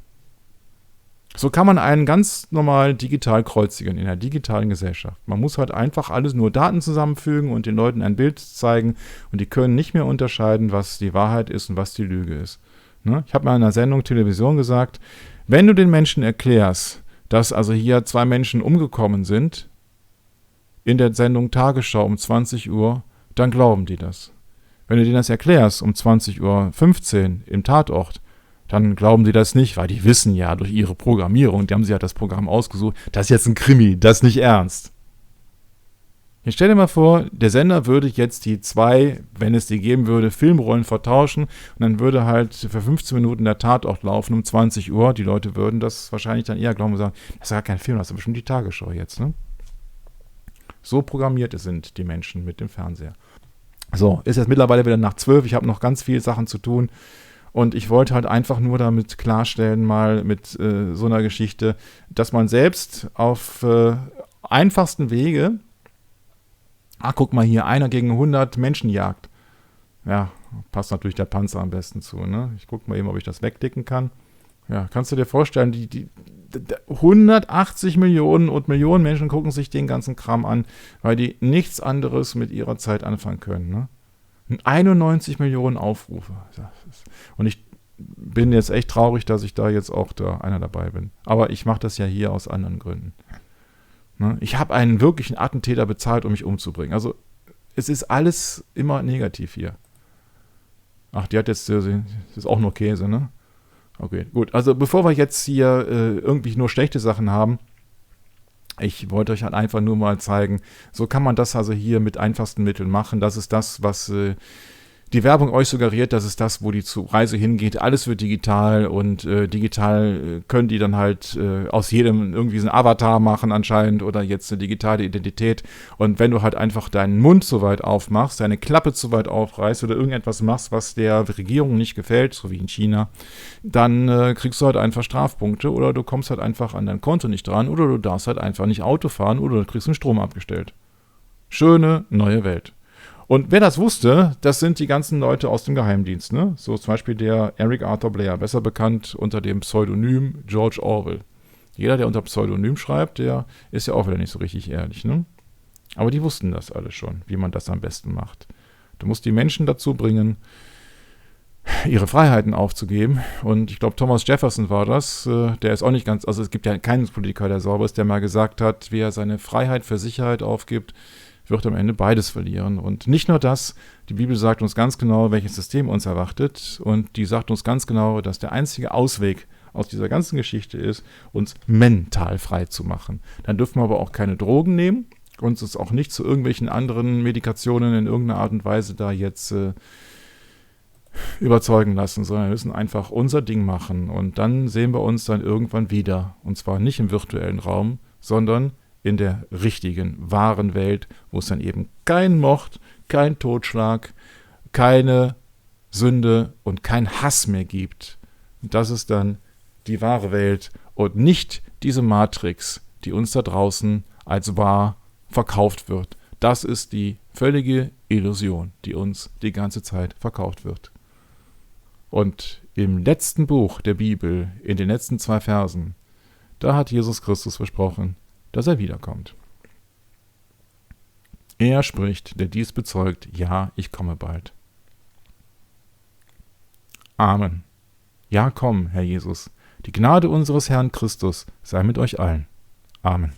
So kann man einen ganz normal digital kreuzigen in der digitalen Gesellschaft. Man muss halt einfach alles nur Daten zusammenfügen und den Leuten ein Bild zeigen und die können nicht mehr unterscheiden, was die Wahrheit ist und was die Lüge ist. Ne? Ich habe mal in einer Sendung Television gesagt, wenn du den Menschen erklärst, dass also hier 2 Menschen umgekommen sind, in der Sendung Tagesschau um 20 Uhr, dann glauben die das. Wenn du denen das erklärst um 20:15 Uhr im Tatort, dann glauben die das nicht, weil die wissen ja durch ihre Programmierung, die haben sich ja das Programm ausgesucht, das ist jetzt ein Krimi, das ist nicht ernst. Jetzt stell dir mal vor, der Sender würde jetzt die 2, wenn es die geben würde, Filmrollen vertauschen und dann würde halt für 15 Minuten der Tatort laufen um 20 Uhr. Die Leute würden das wahrscheinlich dann eher glauben und sagen, das ist ja gar kein Film, das ist bestimmt die Tagesschau jetzt, ne? So programmiert sind die Menschen mit dem Fernseher. So, ist jetzt mittlerweile wieder nach 12. Ich habe noch ganz viele Sachen zu tun. Und ich wollte halt einfach nur damit klarstellen, mal mit so einer Geschichte, dass man selbst auf einfachsten Wege, guck mal hier, einer gegen 100 Menschen jagt. Ja, passt natürlich der Panzer am besten zu, ne? Ich gucke mal eben, ob ich das wegklicken kann. Ja, kannst du dir vorstellen, die 180 Millionen und Millionen Menschen gucken sich den ganzen Kram an, weil die nichts anderes mit ihrer Zeit anfangen können. Ne? 91 Millionen Aufrufe. Und bin jetzt echt traurig, dass ich da jetzt auch da einer dabei bin. Aber ich mache das ja hier aus anderen Gründen. Ne? Ich habe einen wirklichen Attentäter bezahlt, um mich umzubringen. Also es ist alles immer negativ hier. Ach, die hat jetzt, das ist auch nur Käse, ne? Okay, gut. Also bevor wir jetzt hier irgendwie nur schlechte Sachen haben, ich wollte euch halt einfach nur mal zeigen, so kann man das also hier mit einfachsten Mitteln machen. Das ist das, was die Werbung euch suggeriert, das ist das, wo die Reise hingeht. Alles wird digital und digital können die dann halt aus jedem irgendwie so einen Avatar machen anscheinend oder jetzt eine digitale Identität. Und wenn du halt einfach deinen Mund so weit aufmachst, deine Klappe zu weit aufreißt oder irgendetwas machst, was der Regierung nicht gefällt, so wie in China, dann kriegst du halt einfach Strafpunkte oder du kommst halt einfach an dein Konto nicht dran oder du darfst halt einfach nicht Auto fahren oder du kriegst den Strom abgestellt. Schöne neue Welt. Und wer das wusste, das sind die ganzen Leute aus dem Geheimdienst, ne? So zum Beispiel der Eric Arthur Blair, besser bekannt unter dem Pseudonym George Orwell. Jeder, der unter Pseudonym schreibt, der ist ja auch wieder nicht so richtig ehrlich, ne? Aber die wussten das alle schon, wie man das am besten macht. Du musst die Menschen dazu bringen, ihre Freiheiten aufzugeben. Und ich glaube, Thomas Jefferson war das, der ist auch nicht ganz, also es gibt ja keinen Politiker, der sauber ist, der mal gesagt hat, wer seine Freiheit für Sicherheit aufgibt, wird am Ende beides verlieren. Und nicht nur das, die Bibel sagt uns ganz genau, welches System uns erwartet. Und die sagt uns ganz genau, dass der einzige Ausweg aus dieser ganzen Geschichte ist, uns mental frei zu machen. Dann dürfen wir aber auch keine Drogen nehmen, uns auch nicht zu irgendwelchen anderen Medikationen in irgendeiner Art und Weise da jetzt überzeugen lassen, sondern wir müssen einfach unser Ding machen. Und dann sehen wir uns dann irgendwann wieder. Und zwar nicht im virtuellen Raum, sondern in der richtigen, wahren Welt, wo es dann eben kein Mord, kein Totschlag, keine Sünde und kein Hass mehr gibt. Und das ist dann die wahre Welt und nicht diese Matrix, die uns da draußen als wahr verkauft wird. Das ist die völlige Illusion, die uns die ganze Zeit verkauft wird. Und im letzten Buch der Bibel, in den letzten 2 Versen, da hat Jesus Christus versprochen, dass er wiederkommt. Er spricht, der dies bezeugt, ja, ich komme bald. Amen. Ja, komm, Herr Jesus. Die Gnade unseres Herrn Christus sei mit euch allen. Amen.